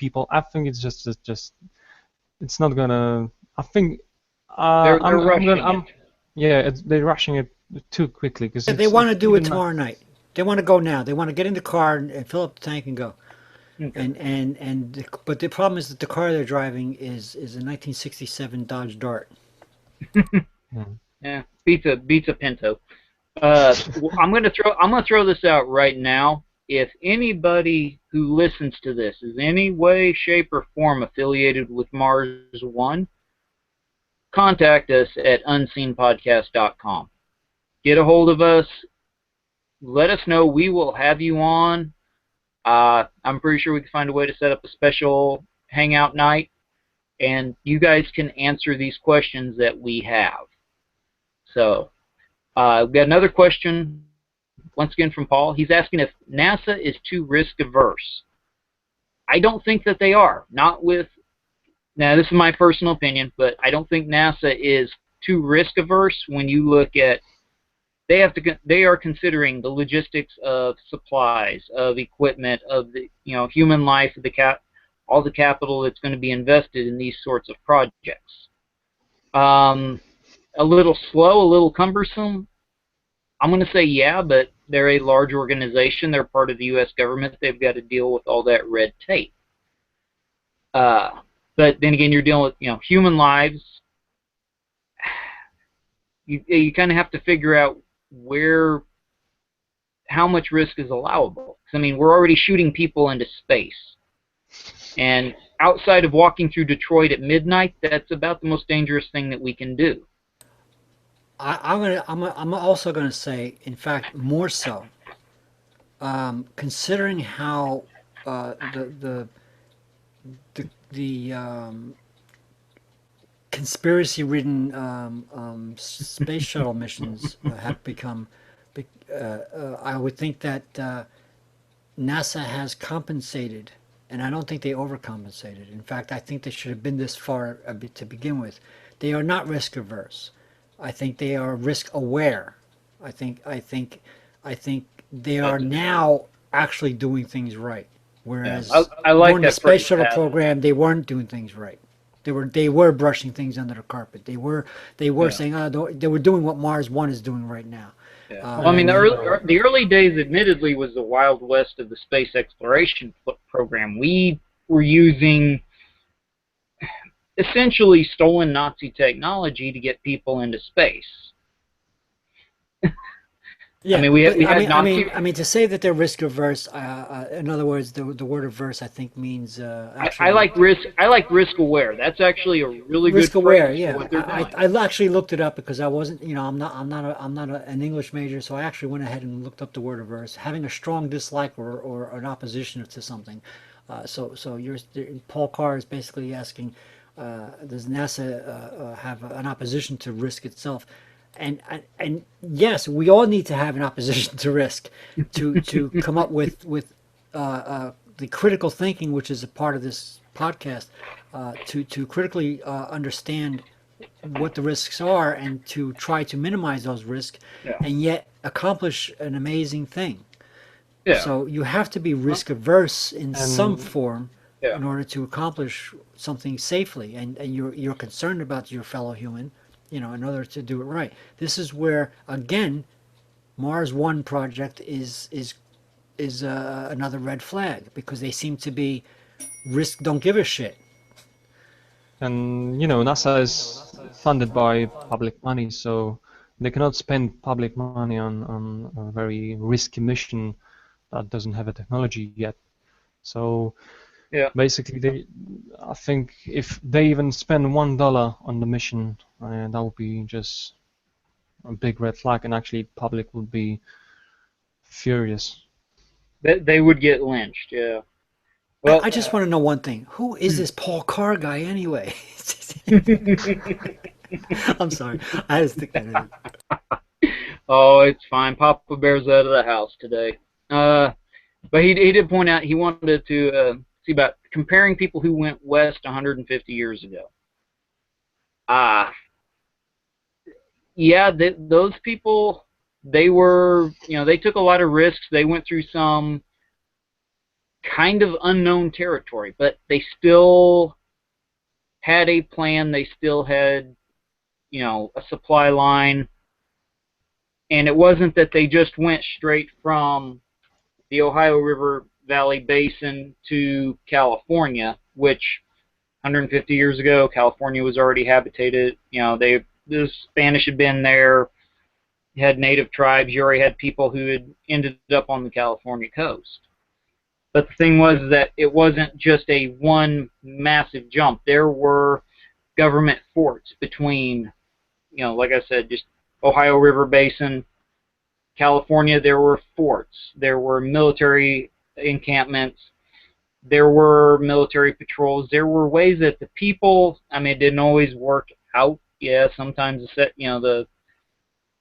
people. I think it's just it's not gonna. I think They're I'm gonna rushing it. yeah, they're rushing it too quickly because They it's want to do it even tomorrow night. They want to go now. They want to get in the car and fill up the tank and go. Okay. But the problem is that the car they're driving is a 1967 Dodge Dart. Yeah. Beats a Pinto. I'm gonna throw this out right now. If anybody who listens to this is any way, shape, or form affiliated with Mars One, contact us at unseenpodcast.com. Get a hold of us. Let us know. We will have you on. I'm pretty sure we can find a way to set up a special hangout night, and you guys can answer these questions that we have. So, we've got another question, once again from Paul. He's asking if NASA is too risk averse. I don't think that they are. Not with, now this is my personal opinion, but I don't think NASA is too risk averse when you look at, they are considering the logistics of supplies, of equipment, of the human life, of all the capital that's going to be invested in these sorts of projects. A little slow, a little cumbersome. I'm going to say yeah, but they're a large organization. They're part of the U.S. government. They've got to deal with all that red tape. But then again, you're dealing with human lives. You kind of have to figure out how much risk is allowable. I mean, we're already shooting people into space, and outside of walking through Detroit at midnight, that's about the most dangerous thing that we can do. I'm also gonna say, in fact, more so. Considering how the conspiracy-ridden space shuttle missions have become, I would think that NASA has compensated, and I don't think they overcompensated. In fact, I think they should have been this far a bit to begin with. They are not risk averse. I think they are risk aware. I think they are now actually doing things right. Whereas I like during the that space phrase, shuttle Pat. program, they weren't doing things right. They were brushing things under the carpet. They were saying they were doing what Mars One is doing right now. Well, I mean, the early days, admittedly, was the Wild West of the space exploration program. We were using essentially stolen Nazi technology to get people into space. Yeah, I mean, but we had Nazi. I mean, to say that they're risk averse. In other words, the word averse, I think, means I actually like risk. I like risk aware. That's actually a really good risk aware. phrase for Yeah, what they're doing. I actually looked it up because I wasn't, an English major, so I actually went ahead and looked up the word averse, having a strong dislike or an opposition to something. So Paul Carr is basically asking, does NASA have an opposition to risk itself? And yes, we all need to have an opposition to risk, to come up with the critical thinking, which is a part of this podcast, to critically understand what the risks are and to try to minimize those risks, Yeah. and yet accomplish an amazing thing. Yeah. So you have to be Well, risk averse in some And form yeah. in order to accomplish something safely, and you're concerned about your fellow human, in order to do it right. This is where again Mars One project is another red flag, because they seem to be don't give a shit. NASA is funded by public money, so they cannot spend public money on a very risky mission that doesn't have a technology yet. So Yeah. basically, I think if they even spend $1 on the mission, that would be just a big red flag, and actually public would be furious. They would get lynched. Yeah. Well. I just want to know one thing: who is this Paul Carr guy anyway? I'm sorry, I had to stick that in. Oh, it's fine. Papa Bear's out of the house today. But he did point out he wanted to see about comparing people who went west 150 years ago. Ah, yeah, those people, they were, they took a lot of risks. They went through some kind of unknown territory, but they still had a plan. They still had, a supply line. And it wasn't that they just went straight from the Ohio River Valley Basin to California, which 150 years ago, California was already habitated. The Spanish had been there. You had native tribes. You already had people who had ended up on the California coast. But the thing was that it wasn't just a one massive jump. There were government forts between, like I said, just Ohio River Basin, California. There were forts. There were military encampments. There were military patrols. There were ways that the people, I mean, it didn't always work out. Yeah, sometimes the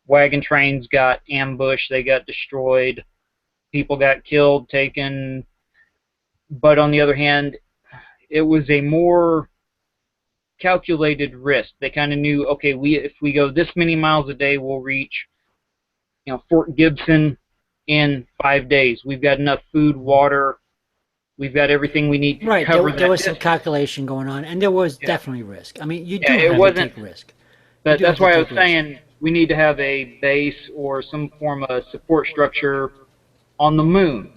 wagon trains got ambushed. They got destroyed. People got killed, taken. But on the other hand, it was a more calculated risk. They kind of knew, okay, if we go this many miles a day, we'll reach, Fort Gibson in 5 days. We've got enough food, water. We've got everything we need to Right, cover there that was some distance. calculation going on, and there was Yeah. definitely risk. I mean, you Yeah, do it have to wasn't. take risk. You But do have that's to why I was take risk. saying we need to have a base or some form of support structure on the moon.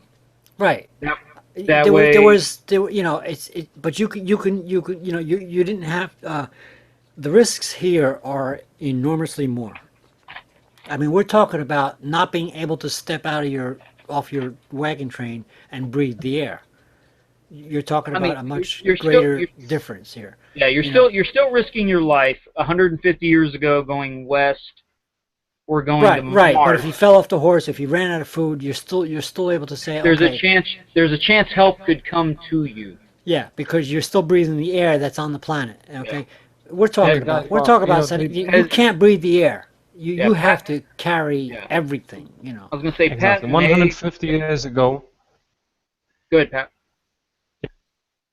Right. That, There was, there way, was, there, but you didn't have, the risks here are enormously more. I mean, we're talking about not being able to step off your wagon train and breathe the air. You're talking I about mean, a much you're still, greater difference here. yeah, You know, you're still risking your life 150 years ago going west or going to right. But if Mars. you fell off the horse, if you ran out of food, you're still able to say, There's a okay, chance, help could come to you. yeah, because you're still breathing the air that's on the planet. Yeah. Okay, we're Yeah, talking about exactly. we're Well, talking about they, something you As, can't breathe the air. You yeah, you Pat. have to carry Yeah, everything. I was gonna say Pat exactly may. 150 years ago. Good, Pat.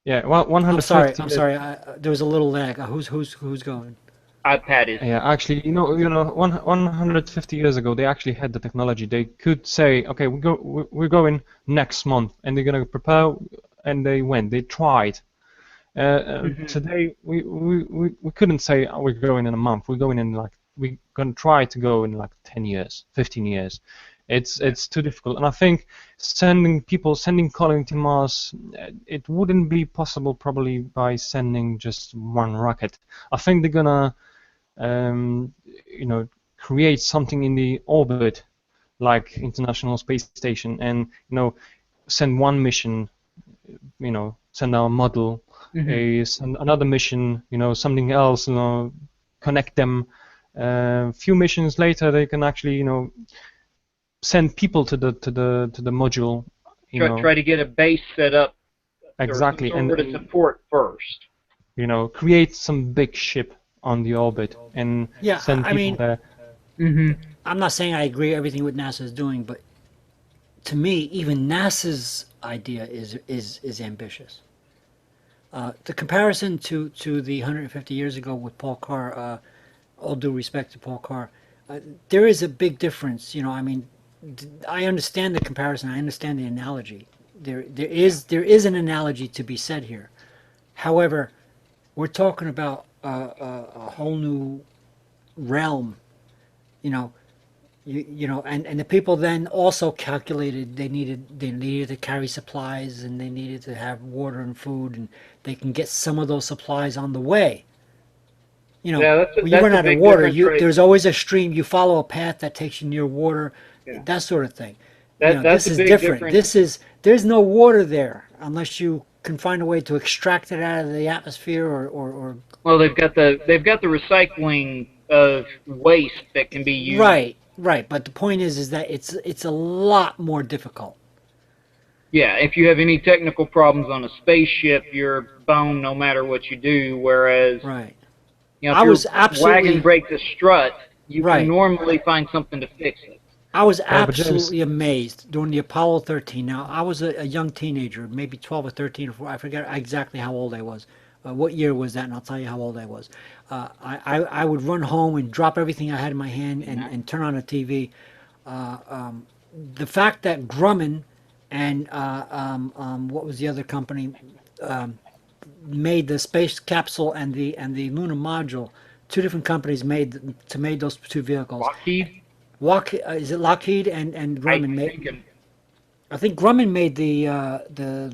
Yeah, well, I'm sorry. 150 I'm years. sorry. There was a little lag. Who's going? Pat is. Yeah, actually, 150 years ago, they actually had the technology. They could say, okay, we're going next month, and they're gonna prepare, and they went. They tried. Hmm. Today, we couldn't say, oh, we're going in a month. We're going in we're gonna try to go in 10 years, 15 years. Yeah. It's too difficult, and I think sending colony to Mars, it wouldn't be possible probably by sending just one rocket. I think they're gonna um, create something in the orbit like International Space Station, and send one mission, send our model, send another mission, something else, connect them. Few missions later, they can actually, send people to the module. Try to get a base set up. Exactly, or some sort of support first. Create some big ship on the orbit and send people there. I'm not saying I agree everything what NASA is doing, but to me, even NASA's idea is ambitious. The comparison to the 150 years ago with Paul Carr, all due respect to Paul Carr, there is a big difference. I understand the comparison. I understand the analogy. There is an analogy to be said here. However, we're talking about a whole new realm. And the people then also calculated they needed to carry supplies, and they needed to have water and food, and they can get some of those supplies on the way. When you run out of water, there's always a stream. You follow a path that takes you near water, that sort of thing. This is different. There's no water there unless you can find a way to extract it out of the atmosphere or Well, they've got the recycling of waste that can be used. Right, but the point is that it's a lot more difficult. Yeah, if you have any technical problems on a spaceship, you're boned no matter what you do. Whereas, if your wagon breaks a strut, you can normally find something to fix it. I was absolutely amazed during the Apollo 13. Now, I was a young teenager, maybe 12 or 13 or 14. I forget exactly how old I was. What year was that? And I'll tell you how old I was. I would run home and drop everything I had in my hand and turn on the TV. The fact that Grumman and what was the other company made the space capsule and the lunar module, two different companies made those two vehicles. Lockheed? Is it Lockheed and Grumman made? I think Grumman made the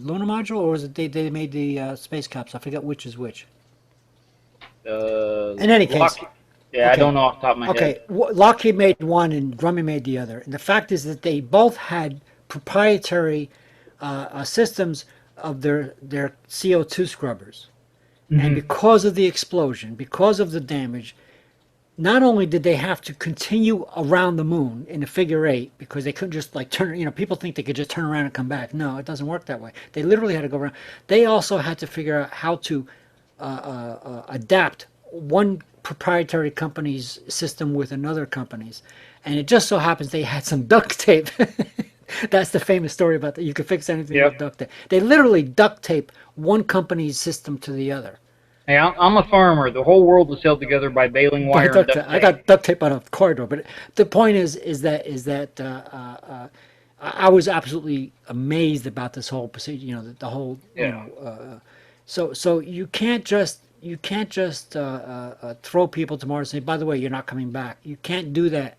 lunar module, or was it they made the space capsule? I forget which is which. In any case, I don't know off the top of my head. Okay, Lockheed made one and Grumman made the other. And the fact is that they both had proprietary systems of their CO2 scrubbers. And because of the explosion, because of the damage, not only did they have to continue around the moon in a figure eight, because they couldn't just turn, people think they could just turn around and come back. No, it doesn't work that way. They literally had to go around. They also had to figure out how to adapt one proprietary company's system with another company's. And it just so happens they had some duct tape. That's the famous story about that. You could fix anything with duct tape. They literally duct tape one company's system to the other. Hey, I'm a farmer. The whole world was held together by baling wire and duct tape. I got duct tape on a corridor, but the point is that I was absolutely amazed about this whole procedure. The whole. So you can't just throw people to Mars and say, by the way, you're not coming back. You can't do that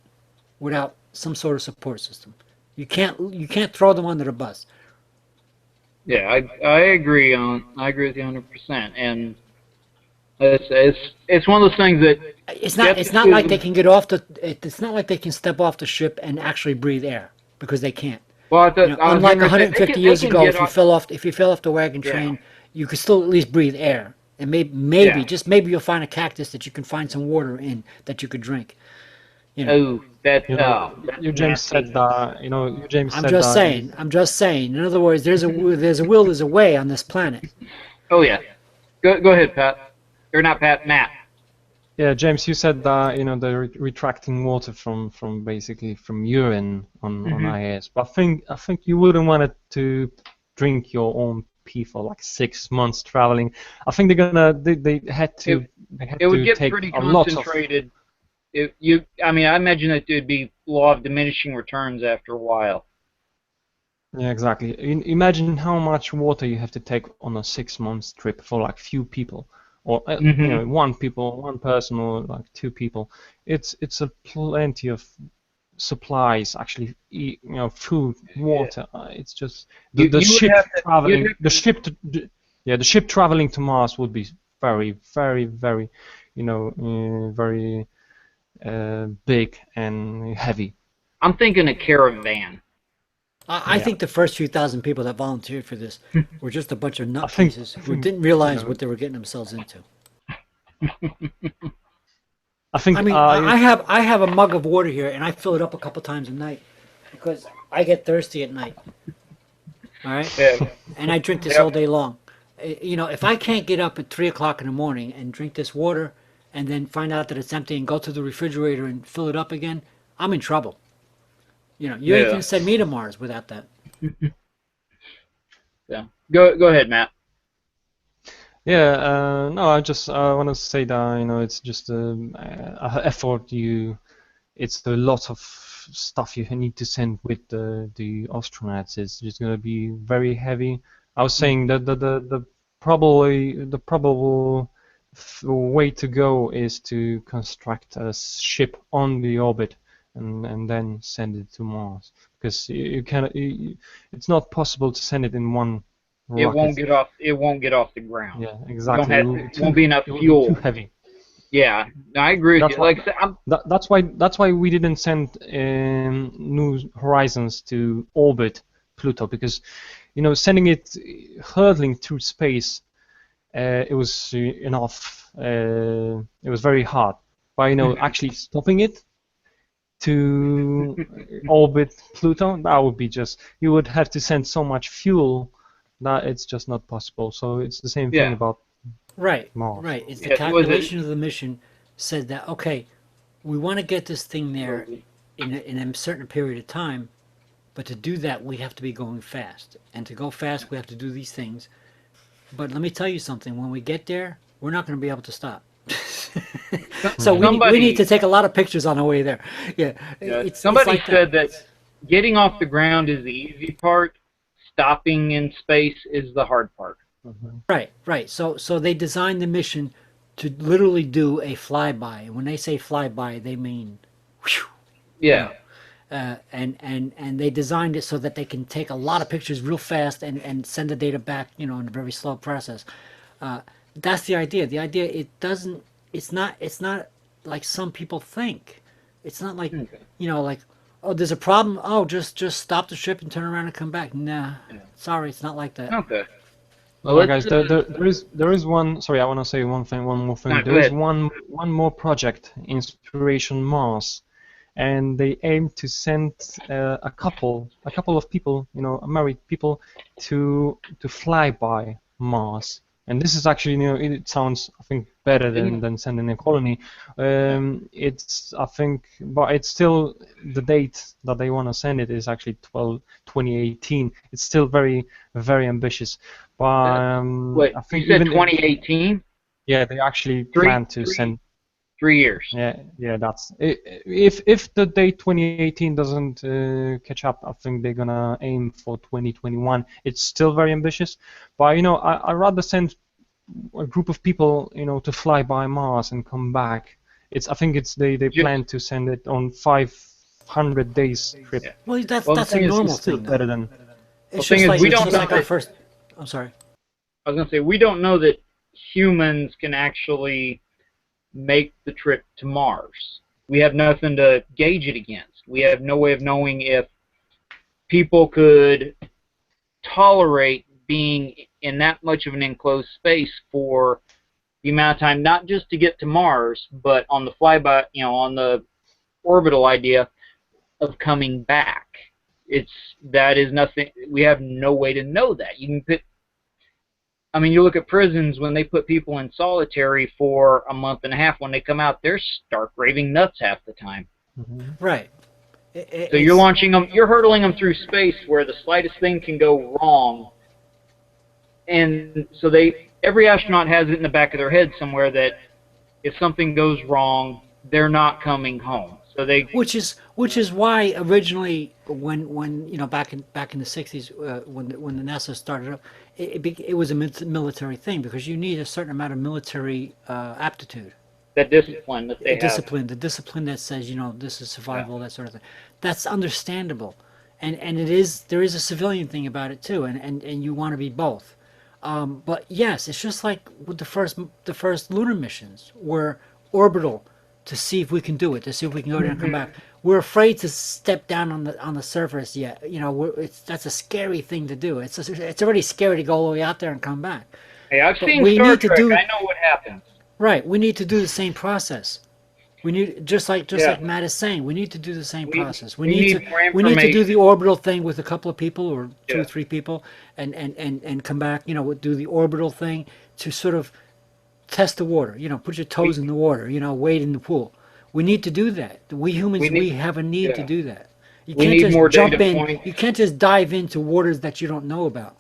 without some sort of support system. You can't throw them under the bus. Yeah, I agree with you 100%, and it's one of those things that it's not like they can get off it's not like they can step off the ship and actually breathe air, because they can't. Well, unlike 150 years ago, if you fell off the wagon train, you could still at least breathe air, and maybe just maybe you'll find a cactus that you can find some water in that you could drink. James said that. James said that. I'm just saying. In other words, there's a will, there's a way on this planet. Oh yeah. Go ahead, Pat. Or not Pat, Matt. Yeah, James, you said that they're retracting water from basically from urine on IS. But I think you wouldn't want it to drink your own pee for like 6 months traveling. I think they had to get take pretty a lot of. concentrated. I imagine that there'd be law of diminishing returns after a while. Yeah, exactly. Imagine how much water you have to take on a 6 months trip for like few people, or one person, or like two people. It's a plenty of supplies, actually. Food, water. It's just the ship traveling to Mars would be very, very, very, very big and heavy. I'm thinking a caravan. I think the first few thousand people that volunteered for this were just a bunch of I think, nutcases I who think didn't realize you know, what they were getting themselves into. I think I mean, I have a mug of water here, and I fill it up a couple times a night because I get thirsty at night. All right, Yeah. and I drink this all Yep. day long. You know, if I can't get up at 3 o'clock in the morning and drink this water, and then find out that it's empty and go to the refrigerator and fill it up again, I'm in trouble. You know, you ain't Yeah. gonna send me to Mars without that. Yeah. Go ahead, Matt. yeah, no, I want to say that it's just a effort it's a lot of stuff you need to send with the astronauts. It's just going to be very heavy. I was saying that the probable way to go is to construct a ship on the orbit and then send it to Mars, because you can it's not possible to send it in one It won't rocket. get off. It won't get off the ground. Yeah, You don't exactly. have. Won't be enough It will be too fuel. heavy. Yeah. No, I agree with That's you. why Like I said, I'm. that's why we didn't send New Horizons to orbit Pluto, because sending it hurtling through space, it was enough. It was very hard. But actually stopping it to orbit Pluto, that would be just, you would have to send so much fuel that it's just not possible. So it's the same thing Yeah. about Right, Mars. right. It's the Yeah. Was calculation of the mission said that, okay, we want to get this thing there it? in a certain period of time, but to do that, we have to be going fast. And to go fast, we have to do these things. But let me tell you something, when we get there, we're not going to be able to stop. So we need to take a lot of pictures on our way there. Yeah, it's Somebody like said that getting off the ground is the easy part. Stopping in space is the hard part. Right, right. So they designed the mission to literally do a flyby. And when they say flyby, they mean, whew, Yeah. and they designed it so that they can take a lot of pictures real fast and send the data back, in a very slow process. That's the idea. The idea, it's not like some people think. It's not like, Okay. like, oh, there's a problem. Oh, just stop the ship and turn around and come back. Nah, sorry, it's not like that. Okay. Well, Well, let's. guys, there is one. Sorry, I want to say one more thing. No, go There is ahead. one more project, Inspiration Mars, and they aim to send a couple of people, married people, to fly by Mars. And this is actually, it sounds, I think, better than sending a colony. It's, I think, but it's still, the date that they want to send it is actually 2018. It's still very, very ambitious. But Wait, I think you said even 2018? yeah, they actually Three- plan to three- send. 3 years. Yeah, that's if the date 2018 doesn't catch up, I think they're gonna aim for 2021. It's still very ambitious, but I rather send a group of people, to fly by Mars and come back. I think they plan to send it on 500 days trip. Yeah. Well, that's Well, the that's a thing is, normal It's still thing. Though. better than. It's thing just is, like we it's don't just know like our that- first. I'm sorry. I was going to say, we don't know that humans can actually make the trip to Mars. We have nothing to gauge it against. We have no way of knowing if people could tolerate being in that much of an enclosed space for the amount of time, not just to get to Mars, but on the flyby, on the orbital idea of coming back. That is nothing. We have no way to know that. You can put. I mean, you look at prisons when they put people in solitary for a month and a half. When they come out, they're stark raving nuts half the time. Right. So you're launching them, you're hurtling them through space where the slightest thing can go wrong. And so every astronaut has it in the back of their head somewhere that if something goes wrong, they're not coming home. So which is why originally when back in the 60s when the NASA started up, it was a military thing because you need a certain amount of military aptitude. that discipline that they have. The discipline that says this is survival, that sort of thing. That's understandable, and there is a civilian thing about it too, and you want to be both. But yes, it's just like with the first lunar missions were orbital to see if we can do it, to see if we can go there and come back. we're afraid to step down on the surface yet. You know, that's a scary thing to do. It's already scary to go all the way out there and come back. Hey, I've But seen we Star need to Trek. do I know what happens. right. We need to do the same process. We need just like Yeah. Matt is saying. We need to do the same We- process. we need more we need to do information. the orbital thing with a couple of people or two or Yeah. three people, and come back. You know, do the orbital thing to sort of test the water. You know, put your toes in the water. You know, wade in the pool. We need to do that. We humans, we have a need to yeah. do that. You We can't need just more jump data in. points. You can't just dive into waters that you don't know about.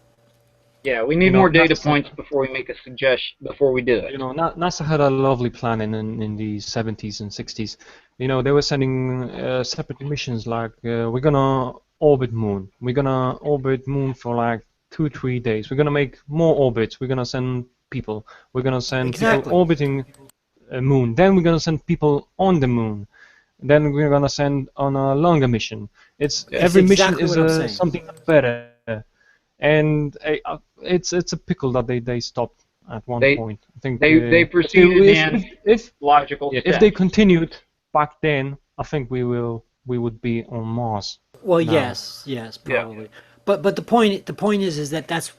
Yeah, we need You know, more data NASA, points before we make a suggestion, before we do it. you know, NASA had a lovely plan in the 70s and 60s. You know, they were sending separate missions like we're gonna orbit Moon. We're gonna orbit Moon for like 2-3 days. We're gonna make more orbits. We're gonna send people. We're gonna send people Exactly. orbiting Moon. Then we're gonna send people on the Moon. Then we're gonna send on a longer mission. It's Yeah. every It's mission exactly is what I'm saying. something better, and it's a pickle that they stopped at one They- point. I think They if proceeded if, in if, logical yeah, steps. if they continued back then, I think we would be on Mars. Well, now. yes, Yeah. probably. But the point is that that's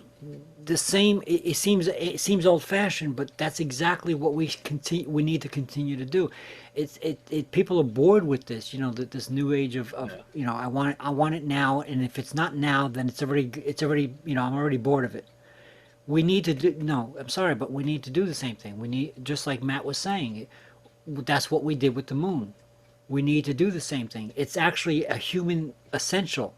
the same. It seems old fashioned, but that's exactly what we need to continue to do. People are bored with this. You know, this new age of you know, I want it now, and if it's not now, then it's already you know, I'm already bored of it. We need to do no. I'm sorry, but we need to do the same thing. We need, just like Matt was saying, that's what we did with the moon. We need to do the same thing. It's actually a human essential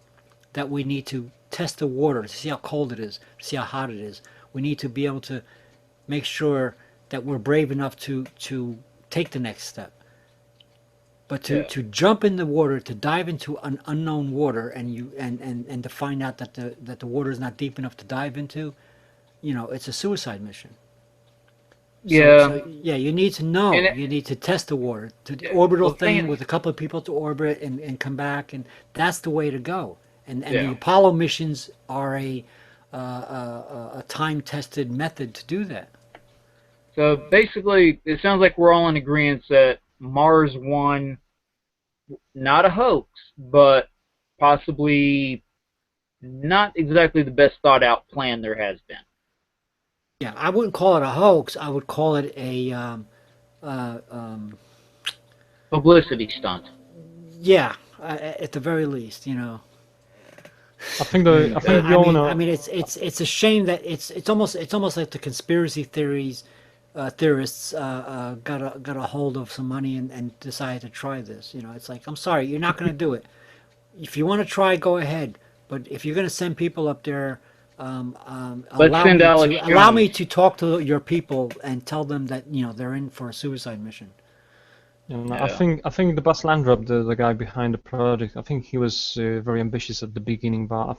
that we need to test the water to see how cold it is, to see how hot it is. We need to be able to make sure that we're brave enough to take the next step. But to jump in the water, to dive into an unknown water, and to find out that the water is not deep enough to dive into, you know, it's a suicide mission. So yeah, you need to know. And You need to test the water, to the Yeah. orbital Well, the thing thing is- with a couple of people to orbit and come back, and that's the way to go. And the Yeah. Apollo missions are a time-tested method to do that. So basically, it sounds like we're all in agreement that Mars One, not a hoax, but possibly not exactly the best thought out plan there has been. Yeah, I wouldn't call it a hoax. I would call it a Publicity stunt. yeah, at the very least, you know. I think the I mean, it's a shame that it's almost like the conspiracy theorists got a hold of some money and decided to try this. You know, it's like, I'm sorry, you're not going to do it. If you want to try, go ahead. But if you're going to send people up there, Send Alex allow me Jones. to talk to your people and tell them that, you know, they're in for a suicide mission. And Yeah. I think the Buzz Landrop, the guy behind the project, I think he was very ambitious at the beginning, but I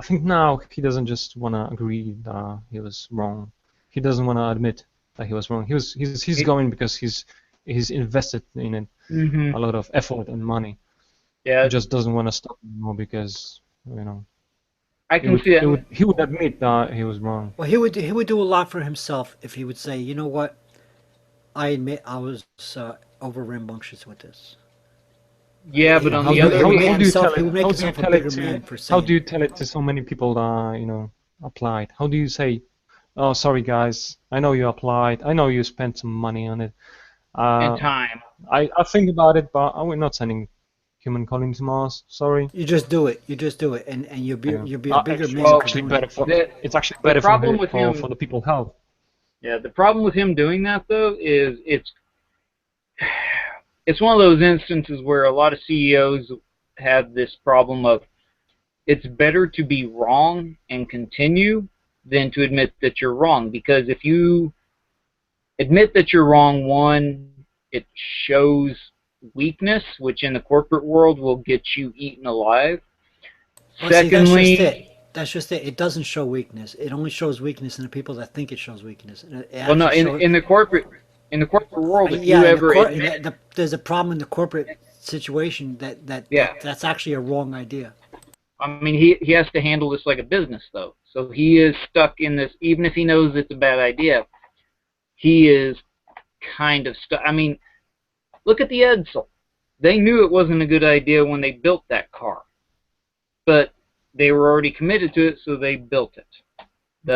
think now he doesn't just want to agree that he was wrong. He doesn't want to admit that he was wrong. He's going because he's invested in it Mm-hmm. a lot of effort and money. Yeah, He just doesn't want to stop anymore because, you know, I can see it. he would admit that he was wrong. Well, he would do a lot for himself if he would say, you know what, I admit I was over rambunctious with this. Yeah, but on How the do other you- hand, make how do you himself- tell he it? would make How do you himself a tell it bigger man to? for How saying do you tell it to so many people that, you know, applied? How do you say, "Oh, sorry guys, I know you applied. I know you spent some money on it. in time. I think about it, but we're not sending human colony to Mars. Sorry." You just do it. You just do it, and you'll be Yeah. you'll be a bigger Actually, man well, for actually doing better it. for The- it's actually the better problem for with him- for the people's health. Yeah, the problem with him doing that though is it's one of those instances where a lot of CEOs have this problem of it's better to be wrong and continue than to admit that you're wrong, because if you admit that you're wrong, one, it shows weakness, which in the corporate world will get you eaten alive. Well, see, Secondly, that's just it. It doesn't show weakness. It only shows weakness in the people that think it shows weakness. And it well, no, actually shows- in the corporate world, if yeah, you in ever the admit, there's a problem in the corporate situation Yeah. that's actually a wrong idea. I mean, he has to handle this like a business, though. So he is stuck in this, even if he knows it's a bad idea, he is kind of stuck. I mean, look at the Edsel. they knew it wasn't a good idea when they built that car, but they were already committed to it, so they built it.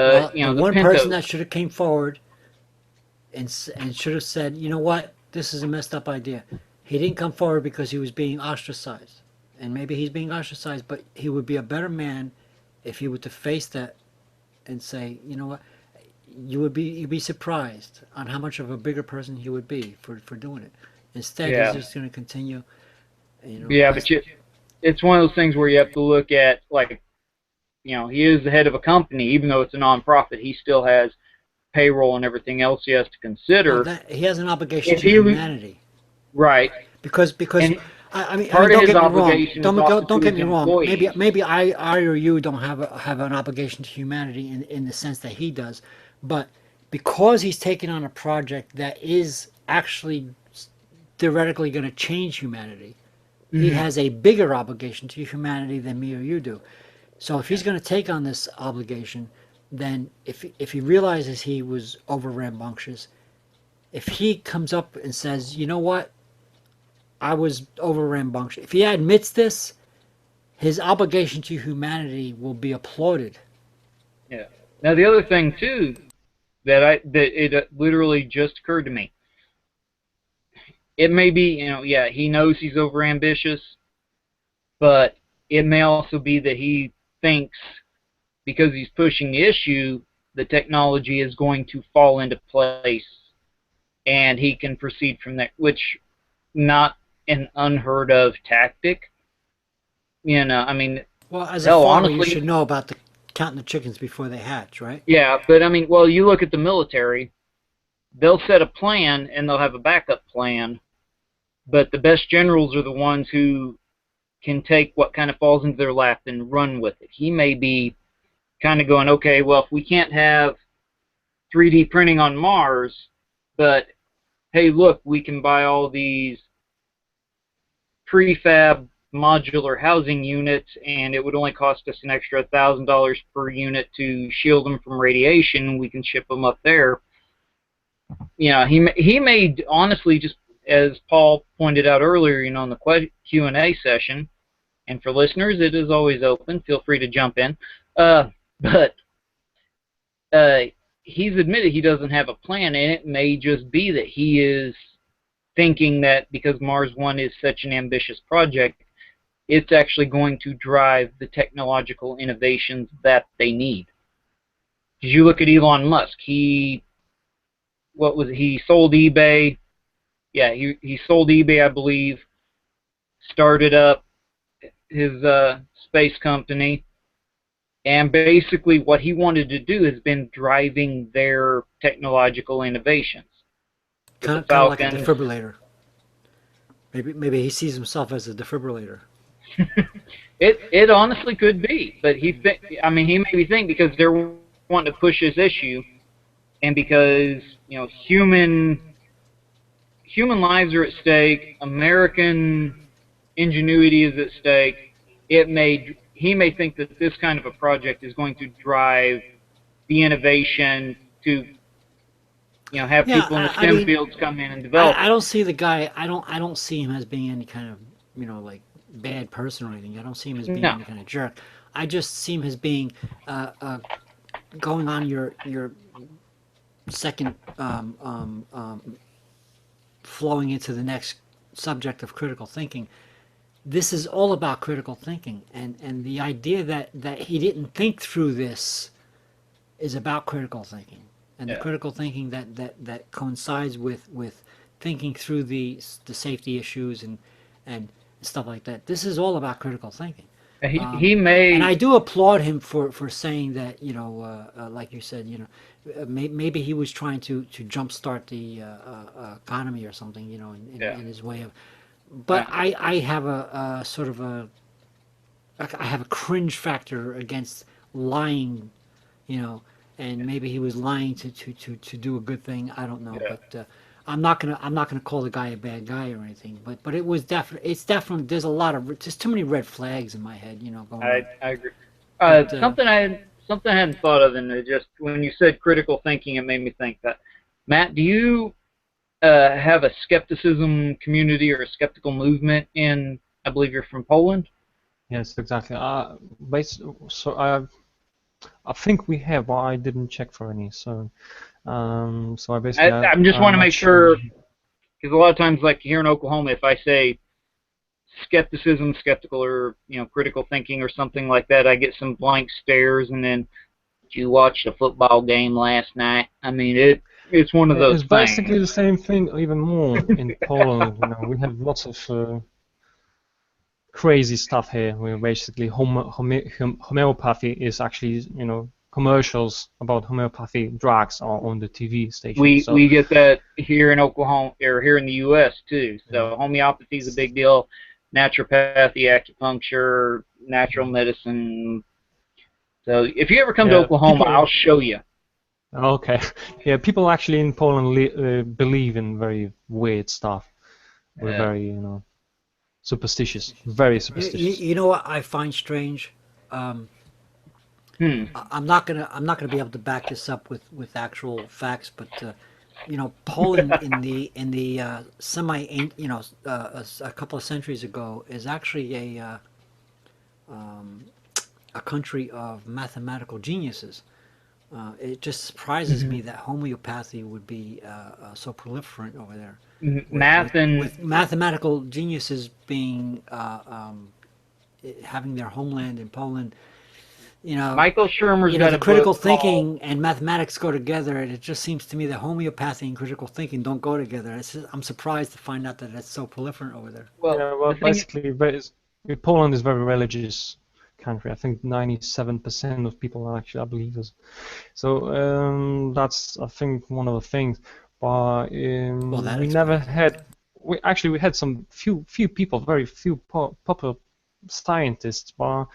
Well, the The one person Pinto. that should have came forward and should have said, you know what, this is a messed up idea. He didn't come forward because he was being ostracized, and maybe he's being ostracized, but he would be a better man if he were to face that and say, you know what, you'd be surprised on how much of a bigger person he would be for doing it. Instead, he's Yeah, just going to continue, you know, yeah, pest. it's one of those things where you have to look at, like, he is the head of a company, even though it's a nonprofit. He still has payroll and everything else he has to Well, consider. that he has an obligation If to he, humanity right, because and I mean, part of don't his get me wrong. obligation is also Don't to get his me wrong. employees. Maybe I or you don't have an obligation to humanity in the sense that he does, but because he's taking on a project that is actually theoretically going to change humanity, he Mhm. has a bigger obligation to humanity than me or you do. So if he's going to take on this obligation, then if he realizes he was over rambunctious, if he comes up and says, you know what, I was over rambunctious. If he admits this, his obligation to humanity will be applauded. Yeah. Now the other thing too that it literally just occurred to me. It may be, yeah, he knows he's overambitious, but it may also be that he thinks because he's pushing the issue, the technology is going to fall into place and he can proceed from there, which not an unheard of tactic. I mean, Well, as a hell, farmer, you honestly, should know about the counting the chickens before they hatch, right? yeah, but I mean, well, you look at the military, they'll set a plan and they'll have a backup plan, but the best generals are the ones who can take what kind of falls into their lap and run with it. He may be kind of going, okay, well, if we can't have 3D printing on Mars, but hey, look, we can buy all these prefab modular housing units, and it would only cost us an extra $1,000 per unit to shield them from radiation. We can ship them up there. He may honestly, just as Paul pointed out earlier, in the Q&A session, and for listeners, it is always open. Feel free to jump in. But uh, he's admitted he doesn't have a plan, and it may just be that he is thinking that because Mars One is such an ambitious project, it's actually going to drive the technological innovations that they need. Because you look at Elon Musk, he sold eBay. Yeah, he sold eBay, I believe, started up his space company, and basically what he wanted to do has been driving their technological innovations with the Kind of like a Falcons. defibrillator. Maybe he sees himself as a defibrillator. It honestly could be, but he made me think because they're wanting to push this issue, and because human lives are at stake, American ingenuity is at stake. He may think that this kind of a project is going to drive the innovation to have Yeah, people in the I STEM mean, fields come in and develop I it. don't see the guy. I don't see him as being any kind of like bad person or anything. I don't see him as being No, any kind of jerk. I just see him as being going on your second flowing into the next subject of critical thinking. This is all about critical thinking, and the idea that he didn't think through this is about critical thinking, and the yeah. critical thinking that coincides with thinking through the safety issues and stuff like that. This is all about critical thinking. He And I may, do applaud him for saying that, like you said, maybe he was trying to jumpstart the economy or something, yeah, in his way of. uh, But I have a sort of I have a cringe factor against lying, and maybe he was lying to do a good thing. I don't know, yeah. but I'm not gonna call the guy a bad guy or anything. But it's definitely there's too many red flags in my head, going on. I agree. But Something I hadn't thought of, and it just when you said critical thinking, it made me think that. Matt, do you have a skepticism community or a skeptical movement in, I believe you're from Poland? Yes, exactly. So I think we have, but I didn't check for any. So I basically I'm just want I'm to not make sure. sure, because a lot of times, like here in Oklahoma, if I say skepticism, skeptical, or critical thinking or something like that, I get some blank stares, and then, did you watch the football game last night? I mean, it's one of those It's basically things. the same thing, even more in Poland. We have lots of crazy stuff here. Where basically homeopathy is actually, commercials about homeopathy drugs are on the TV station. We So we get that here in Oklahoma or here in the U.S. too. yeah. So homeopathy is a big deal. Naturopathy, acupuncture, natural medicine. So if you ever come to Yeah, Oklahoma, I'll people. show you. Okay, yeah, people actually in Poland believe in very weird stuff. We're Yeah. very, superstitious, very You, superstitious. you know what I find strange? Hmm. I'm not gonna be able to back this up with actual facts, but Poland in the semi a couple of centuries ago is actually a country of mathematical geniuses. It just surprises me that homeopathy would be so proliferant over there, with, with Math and with mathematical geniuses being having their homeland in Poland. You know, Michael Shermer's got the a book critical called. thinking and mathematics go together, and it just seems to me that homeopathy and critical thinking don't go together. I'm surprised to find out that it's so proliferant over there. Well, Yeah, well, the thing. basically, Poland is a very religious country. I think 97% of people are actually are believers. So that's, I think, one of the things. But Well, that we never explains it. had. We had some few people, very few popular scientists, but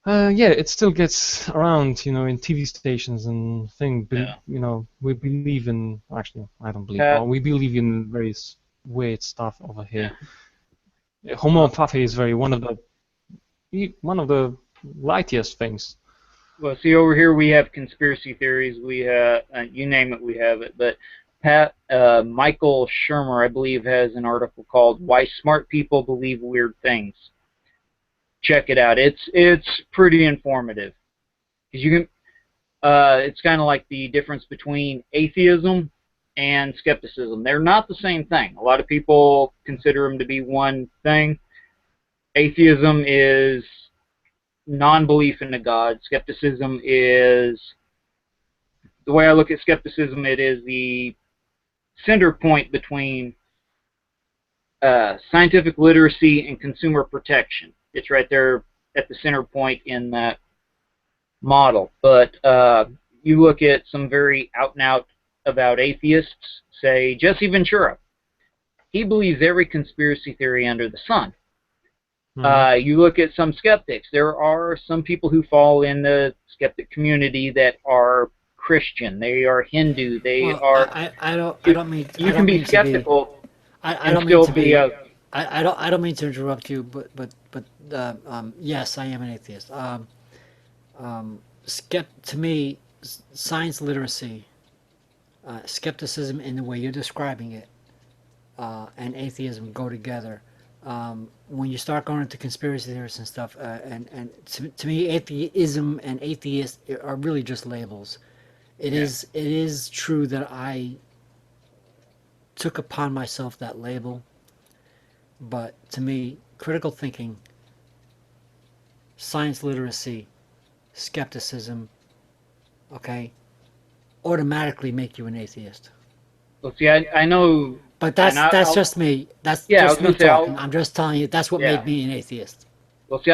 yeah, it still gets around, in TV stations and thing. Yeah. We believe in. Actually, I don't believe, Pat. but we believe in various weird stuff over here. Yeah. Well, Homeopathy is very one of the lightest things. well, see over here we have conspiracy theories. We have you name it, we have it. But Michael Shermer, I believe, has an article called "Why Smart People Believe Weird Things." Check it out. It's pretty informative because you can. It's kind of like the difference between atheism and skepticism. They're not the same thing. A lot of people consider them to be one thing. Atheism is non-belief in a God. Skepticism is, the way I look at skepticism, it is the center point between scientific literacy and consumer protection. It's right there at the center point in that model. But you look at some very out and out about atheists, say Jesse Ventura. He believes every conspiracy theory under the sun. You look at some skeptics. There are some people who fall in the skeptic community that are Christian. They are Hindu. They Well, are. I don't mean I You can don't be mean to be skeptical I and don't mean still to be be a. I don't mean to interrupt you, but yes, I am an atheist. To me, science literacy, skepticism in the way you're describing it, and atheism go together. When you start going into conspiracy theories and stuff, and to me, atheism and atheist are really just labels. It is true that I took upon myself that label, but to me, critical thinking, science literacy, skepticism, okay, automatically make you an atheist. Well, see, I know, But and that's just me. That's yeah, I was just me gonna say, talking. I'm just telling you that's what yeah. made me an atheist. Well, see,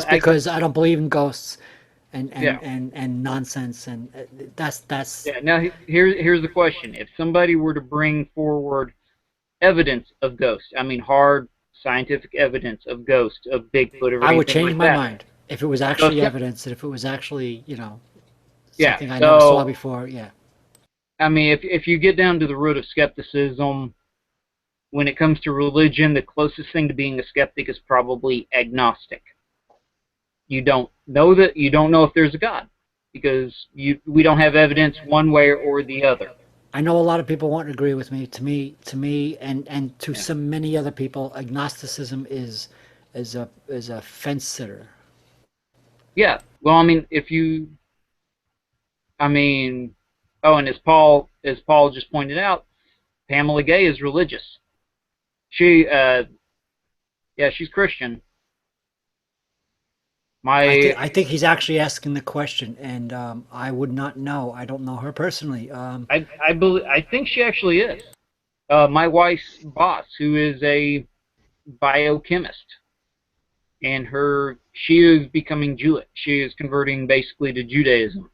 Because I don't believe in ghosts yeah, and nonsense, and that's yeah. Now here's the question: if somebody were to bring forward evidence of ghosts, I mean hard scientific evidence of ghosts, of Bigfoot, or I would anything change like my that. mind if it was So actually evidence and if it was actually yeah, something I never saw so before. Yeah. I mean, if you get down to the root of skepticism, when it comes to religion, the closest thing to being a skeptic is probably agnostic. You don't know if there's a God because we don't have evidence one way or the other. I know a lot of people won't agree with me. To me, and to Yeah. some many other people, agnosticism is a fence sitter. Yeah. Well, I mean, I mean, oh, and as Paul just pointed out, Pamela Gay is religious. She, yeah, she's Christian. My, I think he's actually asking the question, and I would not know. I don't know her personally. I think she actually is. My wife's boss, who is a biochemist, and she is becoming Jewish. She is converting basically to Judaism.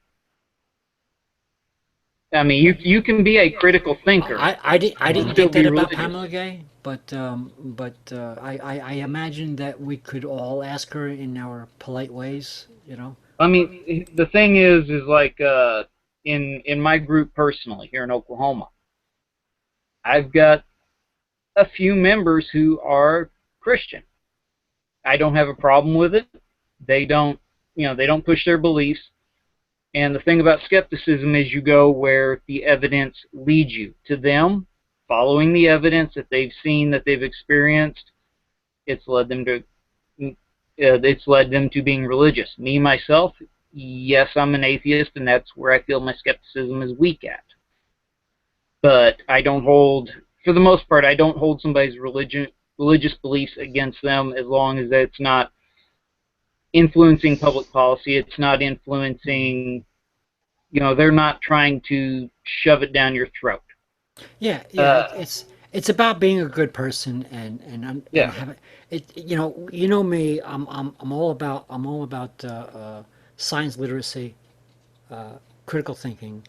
I mean, you can be a critical thinker I and didn't still think be that about religious. Pamela Gay, but I imagine that we could all ask her in our polite ways, you know. I mean, the thing is like in my group personally here in Oklahoma, I've got a few members who are Christian. I don't have a problem with it. They don't, they don't push their beliefs. And the thing about skepticism is you go where the evidence leads you to them, following the evidence that they've seen, that they've experienced. It's led them to, it's led them to being religious. Me myself, yes, I'm an atheist, and that's where I feel my skepticism is weak at. But I don't hold, for the most part, I don't hold somebody's religious beliefs against them as long as it's not influencing public policy. It's not influencing, they're not trying to shove it down your throat. Yeah, yeah. Uh, It's about being a good person and yeah. having it. You know me. I'm all about science literacy, critical thinking.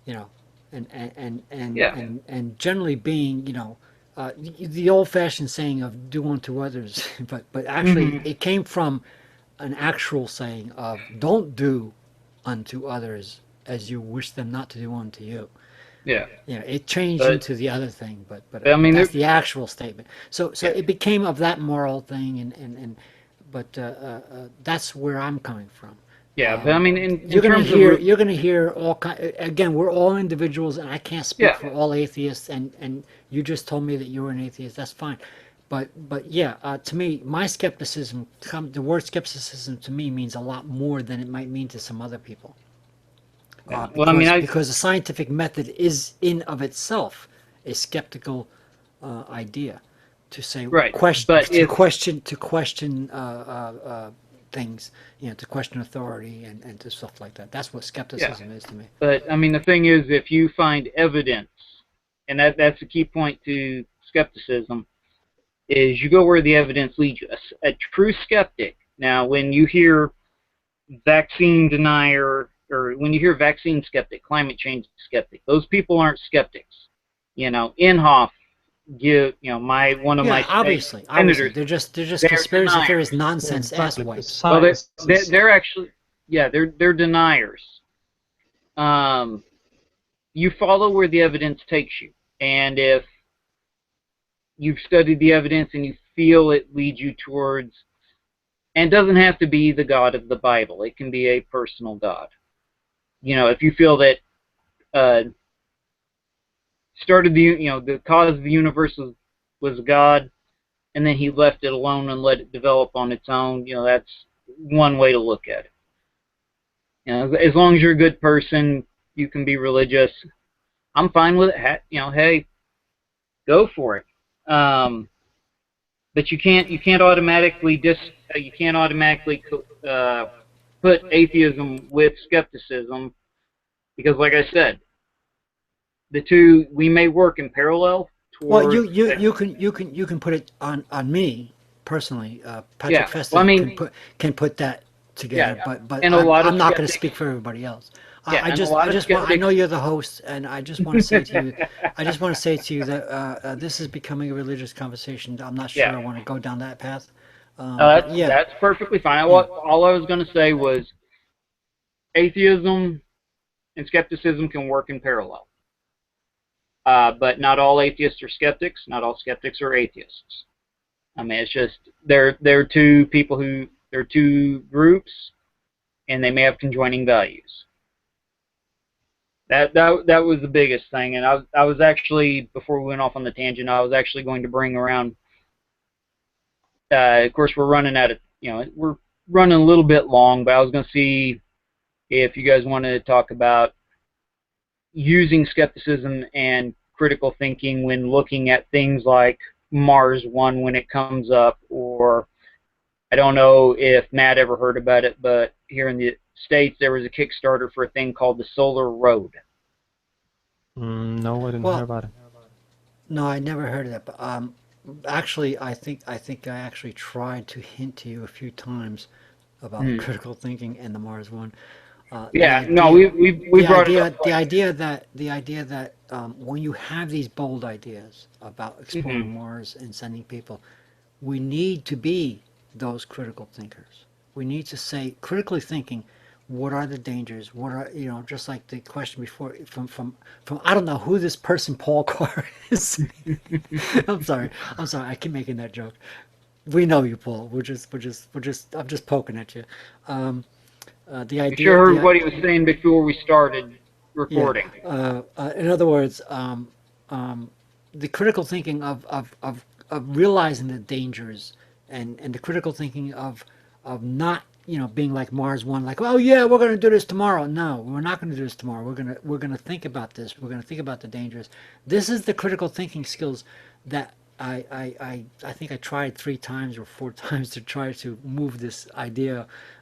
You know, Yeah. and generally being the old-fashioned saying of do unto others, but actually Hmm. it came from an actual saying of don't do unto others as you wish them not to do unto you. Yeah. It changed But into the other thing, but I mean, that's the actual statement. So yeah. it became of that moral thing, but that's where I'm coming from. Yeah. But I mean, in You're gonna terms of, hear you're gonna hear all kind. Again, we're all individuals, and I can't speak yeah. for all atheists. And you just told me that you were an atheist. That's fine, but yeah, to me, my skepticism, the word skepticism to me means a lot more than it might mean to some other people. Yeah. Well, I mean, Because the scientific method is in of itself a skeptical idea to say right. But if, to question things, to question authority and to stuff like that. That's what yeah. skepticism is to me. But I mean, the thing is, if you find evidence, and that's the key point to skepticism, is you go where the evidence leads you. A true skeptic. Now, when you hear vaccine denier, or when you hear vaccine skeptic, climate change skeptic, those people aren't skeptics. Inhofe, my one of Yeah, my obviously, senators, they're just they're conspiracy deniers. theorist nonsense Exactly, because asswipes. Well, science is they're actually, yeah, they're deniers. Um, you follow where the evidence takes you, and if you've studied the evidence and you feel it leads you towards, and it doesn't have to be the God of the Bible. It can be a personal God. If you feel that uh, the cause of the universe was God, and then He left it alone and let it develop on its own. That's one way to look at it. As long as you're a good person, you can be religious. I'm fine with it. Hey, go for it. But you can't automatically put atheism with skepticism, because, like I said, the two, we may work in parallel Well, towards. you can put it on me personally. Patrick Yeah. Well, I Festa mean, can put that yeah, together, but and a lot of I'm not going to skeptics. speak for everybody else. Yeah, and a I lot of just want I skeptics. know you're the host, and I just want to say to you, that this is becoming a religious conversation. I'm not sure Yeah, I want to go down that path, but yeah, that's perfectly fine. yeah. All I was going to say was atheism and skepticism can work in parallel. But not all atheists are skeptics. Not all skeptics are atheists. I mean, it's just they're two groups, and they may have conjoining values. That was the biggest thing. And I was actually, before we went off on the tangent, I was actually going to bring around. Of course, we're running out of, we're running a little bit long, but I was going to see if you guys wanted to talk about using skepticism and critical thinking when looking at things like Mars One when it comes up, or I don't know if Matt ever heard about it, but here in the States there was a Kickstarter for a thing called the Solar Road. No, I didn't hear about it. No, I never heard of that. But actually, I think I actually tried to hint to you a few times about critical thinking and the Mars One. Yeah, no, we brought it up. The idea that when you have these bold ideas about exploring Mars and sending people, we need to be those critical thinkers. We need to say, critically thinking, what are the dangers? What are, just like the question before from I don't know who this person Paul Carr is. I'm sorry, I keep making that joke. We know you, Paul. I'm just poking at you. The idea. You sure heard what he was saying before we started recording. Yeah. In other words, the critical thinking of realizing the dangers and the critical thinking of not being like Mars One, like, oh yeah, we're going to do this tomorrow. No, we're not going to do this tomorrow. We're gonna think about this. We're going to think about the dangers. This is the critical thinking skills that I think I tried 3 times or 4 times to try to move this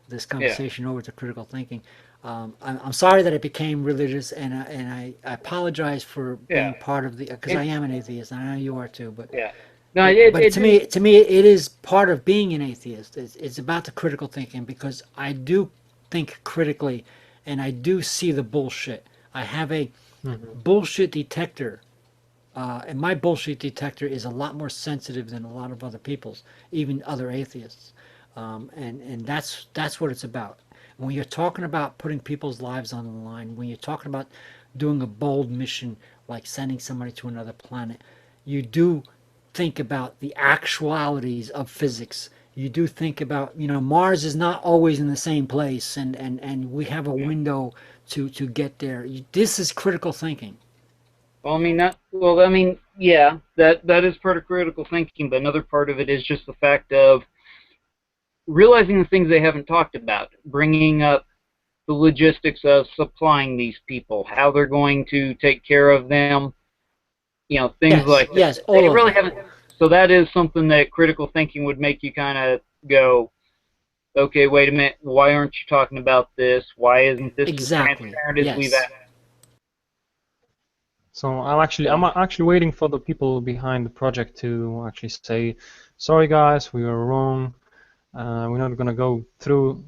this conversation over to critical thinking. I'm sorry that it became religious, and I apologize for being part of the, because I am an atheist, and I know you are too. But no, to me, it is part of being an atheist. It's about the critical thinking, because I do think critically, and I do see the bullshit. I have a bullshit detector, and my bullshit detector is a lot more sensitive than a lot of other people's, even other atheists. And that's what it's about. When you're talking about putting people's lives on the line, when you're talking about doing a bold mission like sending somebody to another planet, you do think about the actualities of physics. You do think about, Mars is not always in the same place, and we have a window to get there. This is critical thinking. Well, I mean, yeah, that is part of critical thinking, but another part of it is just the fact of realizing the things they haven't talked about, bringing up the logistics of supplying these people, how they're going to take care of them, things like that. Yes, They really haven't. So that is something that critical thinking would make you kind of go, okay, wait a minute, why aren't you talking about this? Why isn't this as transparent as we've asked? So I'm actually waiting for the people behind the project to actually say, sorry guys, we were wrong. We're not going to go through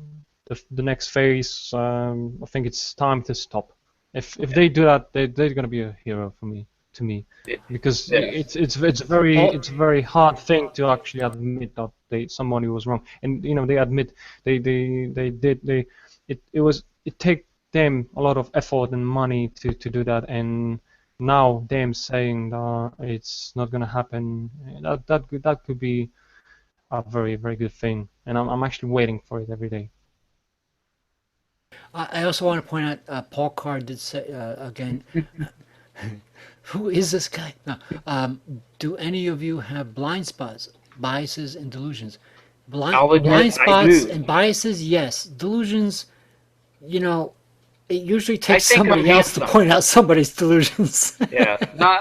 the next phase. I think it's time to stop. If they do that, they're going to be a hero to me, because it's a very hard thing to actually admit that somebody was wrong, and they admit it take them a lot of effort and money to do that, and now them saying that it's not going to happen, that could be a very, very good thing, and I'm actually waiting for it every day. I also want to point out, Paul Carr did say, again, who is this guy? No. Do any of you have blind spots, biases, and delusions? Blind spots and biases, yes. Delusions, it usually takes somebody else to point out somebody's delusions. Yeah. No,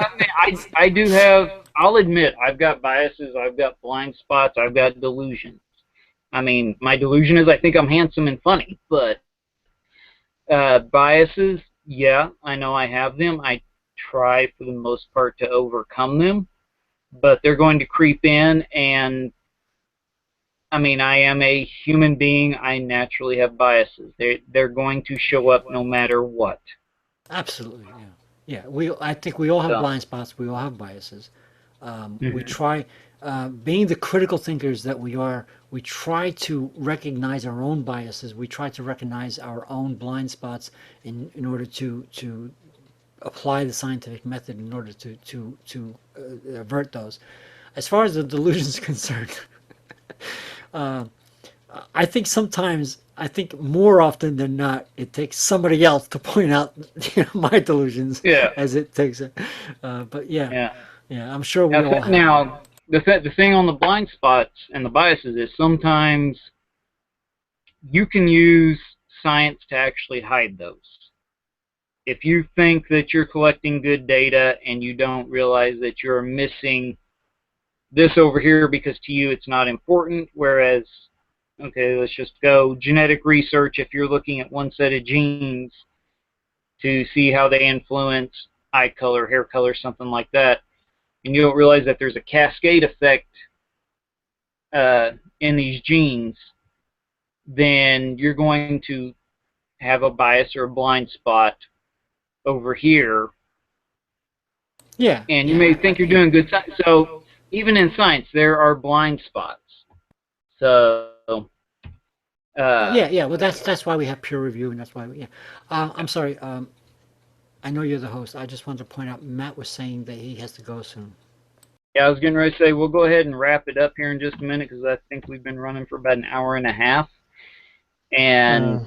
I do have, I'll admit, I've got biases, I've got blind spots, I've got delusions. My delusion is I think I'm handsome and funny, but biases, yeah, I know I have them. I try for the most part to overcome them, but they're going to creep in, and I am a human being. I naturally have biases. They're going to show up no matter what. Absolutely, yeah. I think we all have blind spots. We all have biases. We try, being the critical thinkers that we are, we try to recognize our own biases. We try to recognize our own blind spots in order to apply the scientific method in order to avert those. As far as the delusion is concerned, I think sometimes, I think more often than not, it takes somebody else to point out, my delusions Yeah, as it takes it. But yeah, yeah. yeah, I'm sure we Now, all have. now the thing on the blind spots and the biases is sometimes you can use science to actually hide those. If you think that you're collecting good data and you don't realize that you're missing this over here because to you it's not important, whereas, okay, let's just go genetic research. If you're looking at one set of genes to see how they influence eye color, hair color, something like that, and you don't realize that there's a cascade effect in these genes, then you're going to have a bias or a blind spot over here, Yeah, and you yeah, may think you're doing good science. So even in science, there are blind spots. So yeah, yeah. Well, that's why we have peer review, and that's why we. Yeah. I'm sorry. I know you're the host. I just wanted to point out Matt was saying that he has to go soon. yeah, I was getting ready to say we'll go ahead and wrap it up here in just a minute because I think we've been running for about an hour and a half. And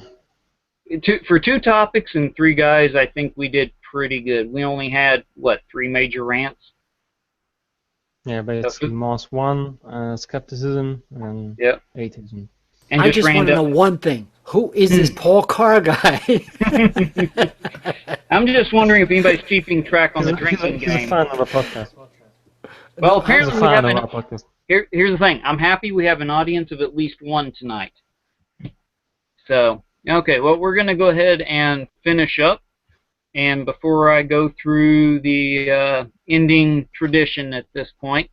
Uh, for two topics and three guys, I think we did pretty good. We only had what, three major rants. yeah, basically Mars 1, skepticism, and Yeah, atheism. and I just just want to know one thing. Who is this Paul Carr guy? I'm just wondering if anybody's keeping track on the drinking He's a game. fan of our podcast. Well, No, apparently He's a we fan have of our podcast. here's the thing. I'm happy we have an audience of at least one tonight. So, okay, well, we're going to go ahead and finish up. And before I go through the ending tradition at this point,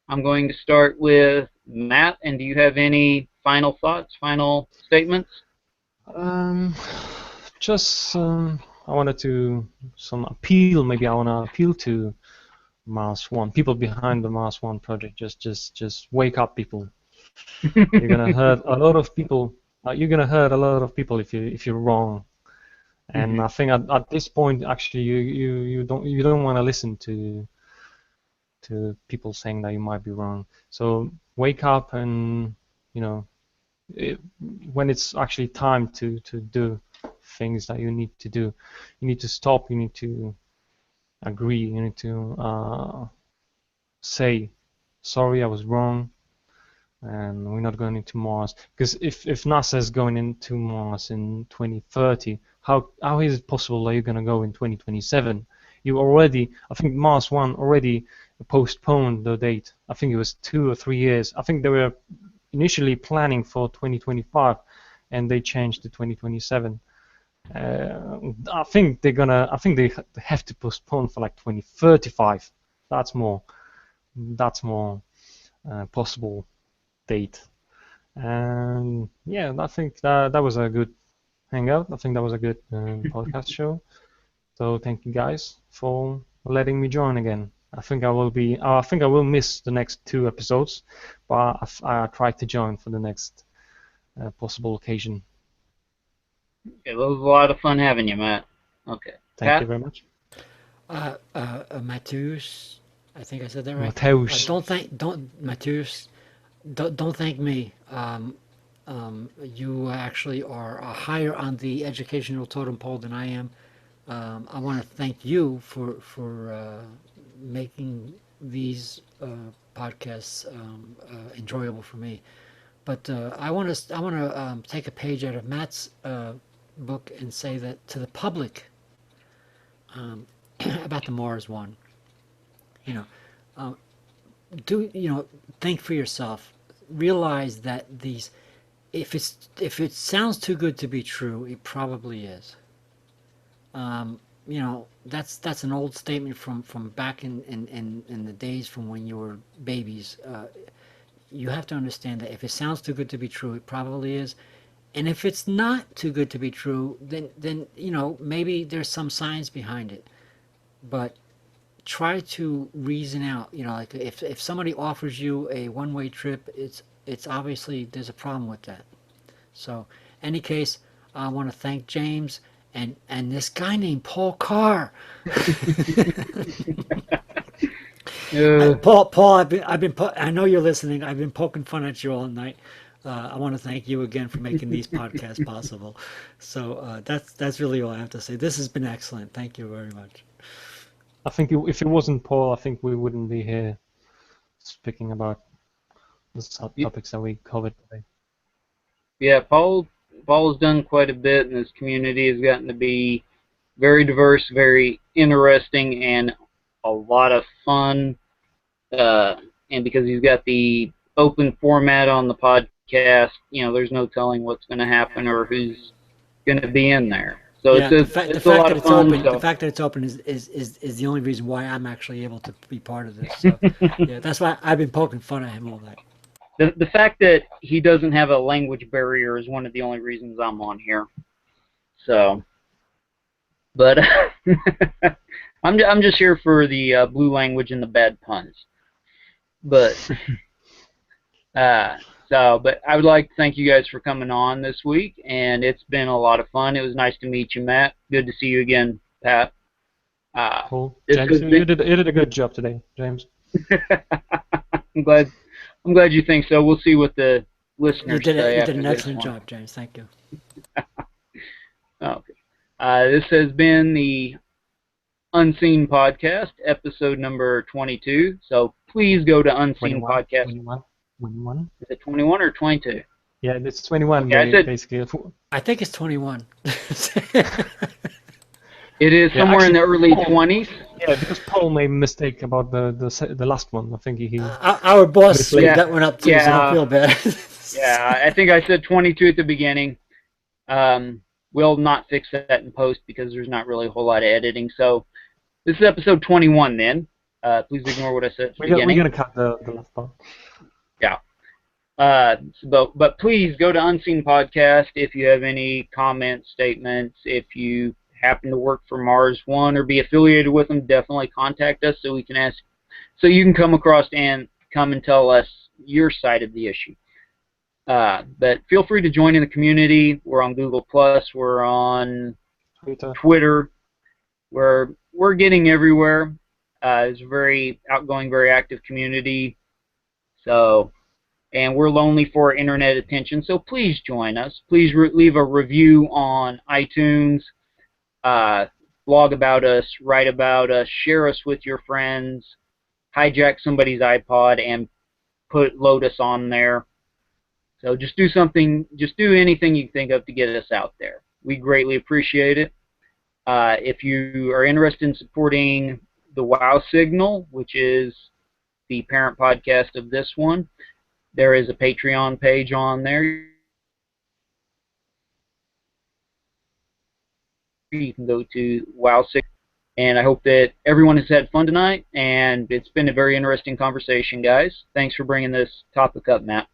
I'm going to start with Matt. And do you have any final thoughts, final statements? Um, just I wanted to maybe I want to appeal to Mars One, people behind the Mars One project. Just wake up, people. You're gonna hurt a lot of people. You're gonna hurt a lot of people if you're wrong. And I think at this point, actually, you don't want to listen to people saying that you might be wrong. So wake up, and you know, it, when it's actually time to do things that you need to do, you need to stop. You need to agree. You need to say, sorry, I was wrong, and we're not going into Mars. Because if NASA is going into Mars in 2030, how is it possible that you're going to go in 2027? I think Mars One already postponed the date. I think it was 2 or 3 years. I think they were initially planning for 2025, and they changed to 2027. I think they have to postpone for like 2035. That's more possible date. And yeah, I think that was a good hangout. I think that was a good podcast show. So thank you guys for letting me join again. I think I will miss the next 2 episodes, but I tried to join for the next possible occasion. Okay, well, it was a lot of fun having you, Matt. Okay. Thank Pat? you very much. Matthews, I think I said that right. Matthews. Matthews. Don't thank me. You actually are higher on the educational totem pole than I am. I want to thank you for making these podcasts enjoyable for me. But I want to take a page out of Matt's book and say that to the public about the Mars one. You know, think for yourself. Realize that if it sounds too good to be true, it probably is. That's an old statement from back in the days from when you were babies. You have to understand that if it sounds too good to be true, it probably is. And if it's not too good to be true, then maybe there's some science behind it. But try to reason out. Like if somebody offers you a one-way trip, it's obviously there's a problem with that. So, any case, I want to thank James and this guy named Paul Carr. Paul, I know you're listening. I've been poking fun at you all night. I want to thank you again for making these podcasts possible. So that's really all I have to say. This has been excellent. Thank you very much. I think if it wasn't Paul, I think we wouldn't be here speaking about the topics that we covered today. Yeah, Paul's done quite a bit, and this community has gotten to be very diverse, very interesting, and a lot of fun. And because he's got the open format on the podcast, there's no telling what's going to happen or who's going to be in there. So yeah, it's a lot of fun. The fact that it's open is the only reason why I'm actually able to be part of this. So yeah, that's why I've been poking fun at him all night. The fact that he doesn't have a language barrier is one of the only reasons I'm on here. So, but I'm just here for the blue language and the bad puns. But but I would like to thank you guys for coming on this week, and it's been a lot of fun. It was nice to meet you, Matt. Good to see you again, Pat. Cool. James, you did a good job today, James. I'm glad you think so. We'll see what the listeners say. You did an excellent job, James. Thank you. Okay. This has been the Unseen Podcast, episode number 22. So please go to Unseen 21, Podcast. 21. Is it 21 or 22? Yeah, it's 21, okay, basically. I think it's 21. It is somewhere in the early 20s. Yeah, because Paul made a mistake about the last one. I think he. Our boss screwed that one up too, so I don't feel bad. Yeah, I think I said 22 at the beginning. We'll not fix that in post because there's not really a whole lot of editing. So this is episode 21 then. Please ignore what I said at the beginning. We're going to cut the last part. Yeah. But please go to Unseen Podcast if you have any comments, statements. If you happen to work for Mars One or be affiliated with them, definitely contact us so we can ask, so you can come across and come and tell us your side of the issue. But feel free to join in the community. We're on Google Plus. We're on Twitter. We're getting everywhere. It's a very outgoing, very active community. So, and we're lonely for internet attention. So please join us. Please leave a review on iTunes. Blog about us, write about us, share us with your friends, hijack somebody's iPod and load us on there. So just do anything you can think of to get us out there. We greatly appreciate it. If you are interested in supporting the WoW Signal, which is the parent podcast of this one, there is a Patreon page on there. You can go to WoW6, and I hope that everyone has had fun tonight, and it's been a very interesting conversation, guys. Thanks for bringing this topic up, Matt.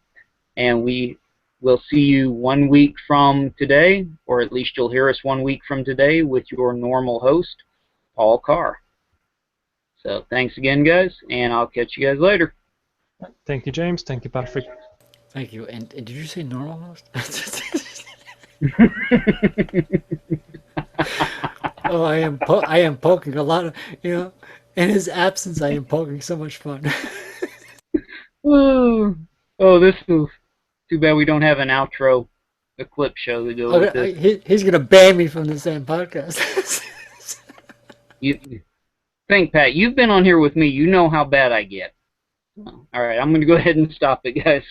And we will see you 1 week from today, or at least you'll hear us 1 week from today with your normal host, Paul Carr. So thanks again, guys, and I'll catch you guys later. Thank you, James. Thank you, Patrick. Thank you. And did you say normal host? Oh, I am poking a lot of, in his absence, I am poking so much fun. Oh, this is too bad we don't have an outro, a clip show to go with this. He's going to ban me from the same podcast. Think, Pat, you've been on here with me. You know how bad I get. All right, I'm going to go ahead and stop it, guys.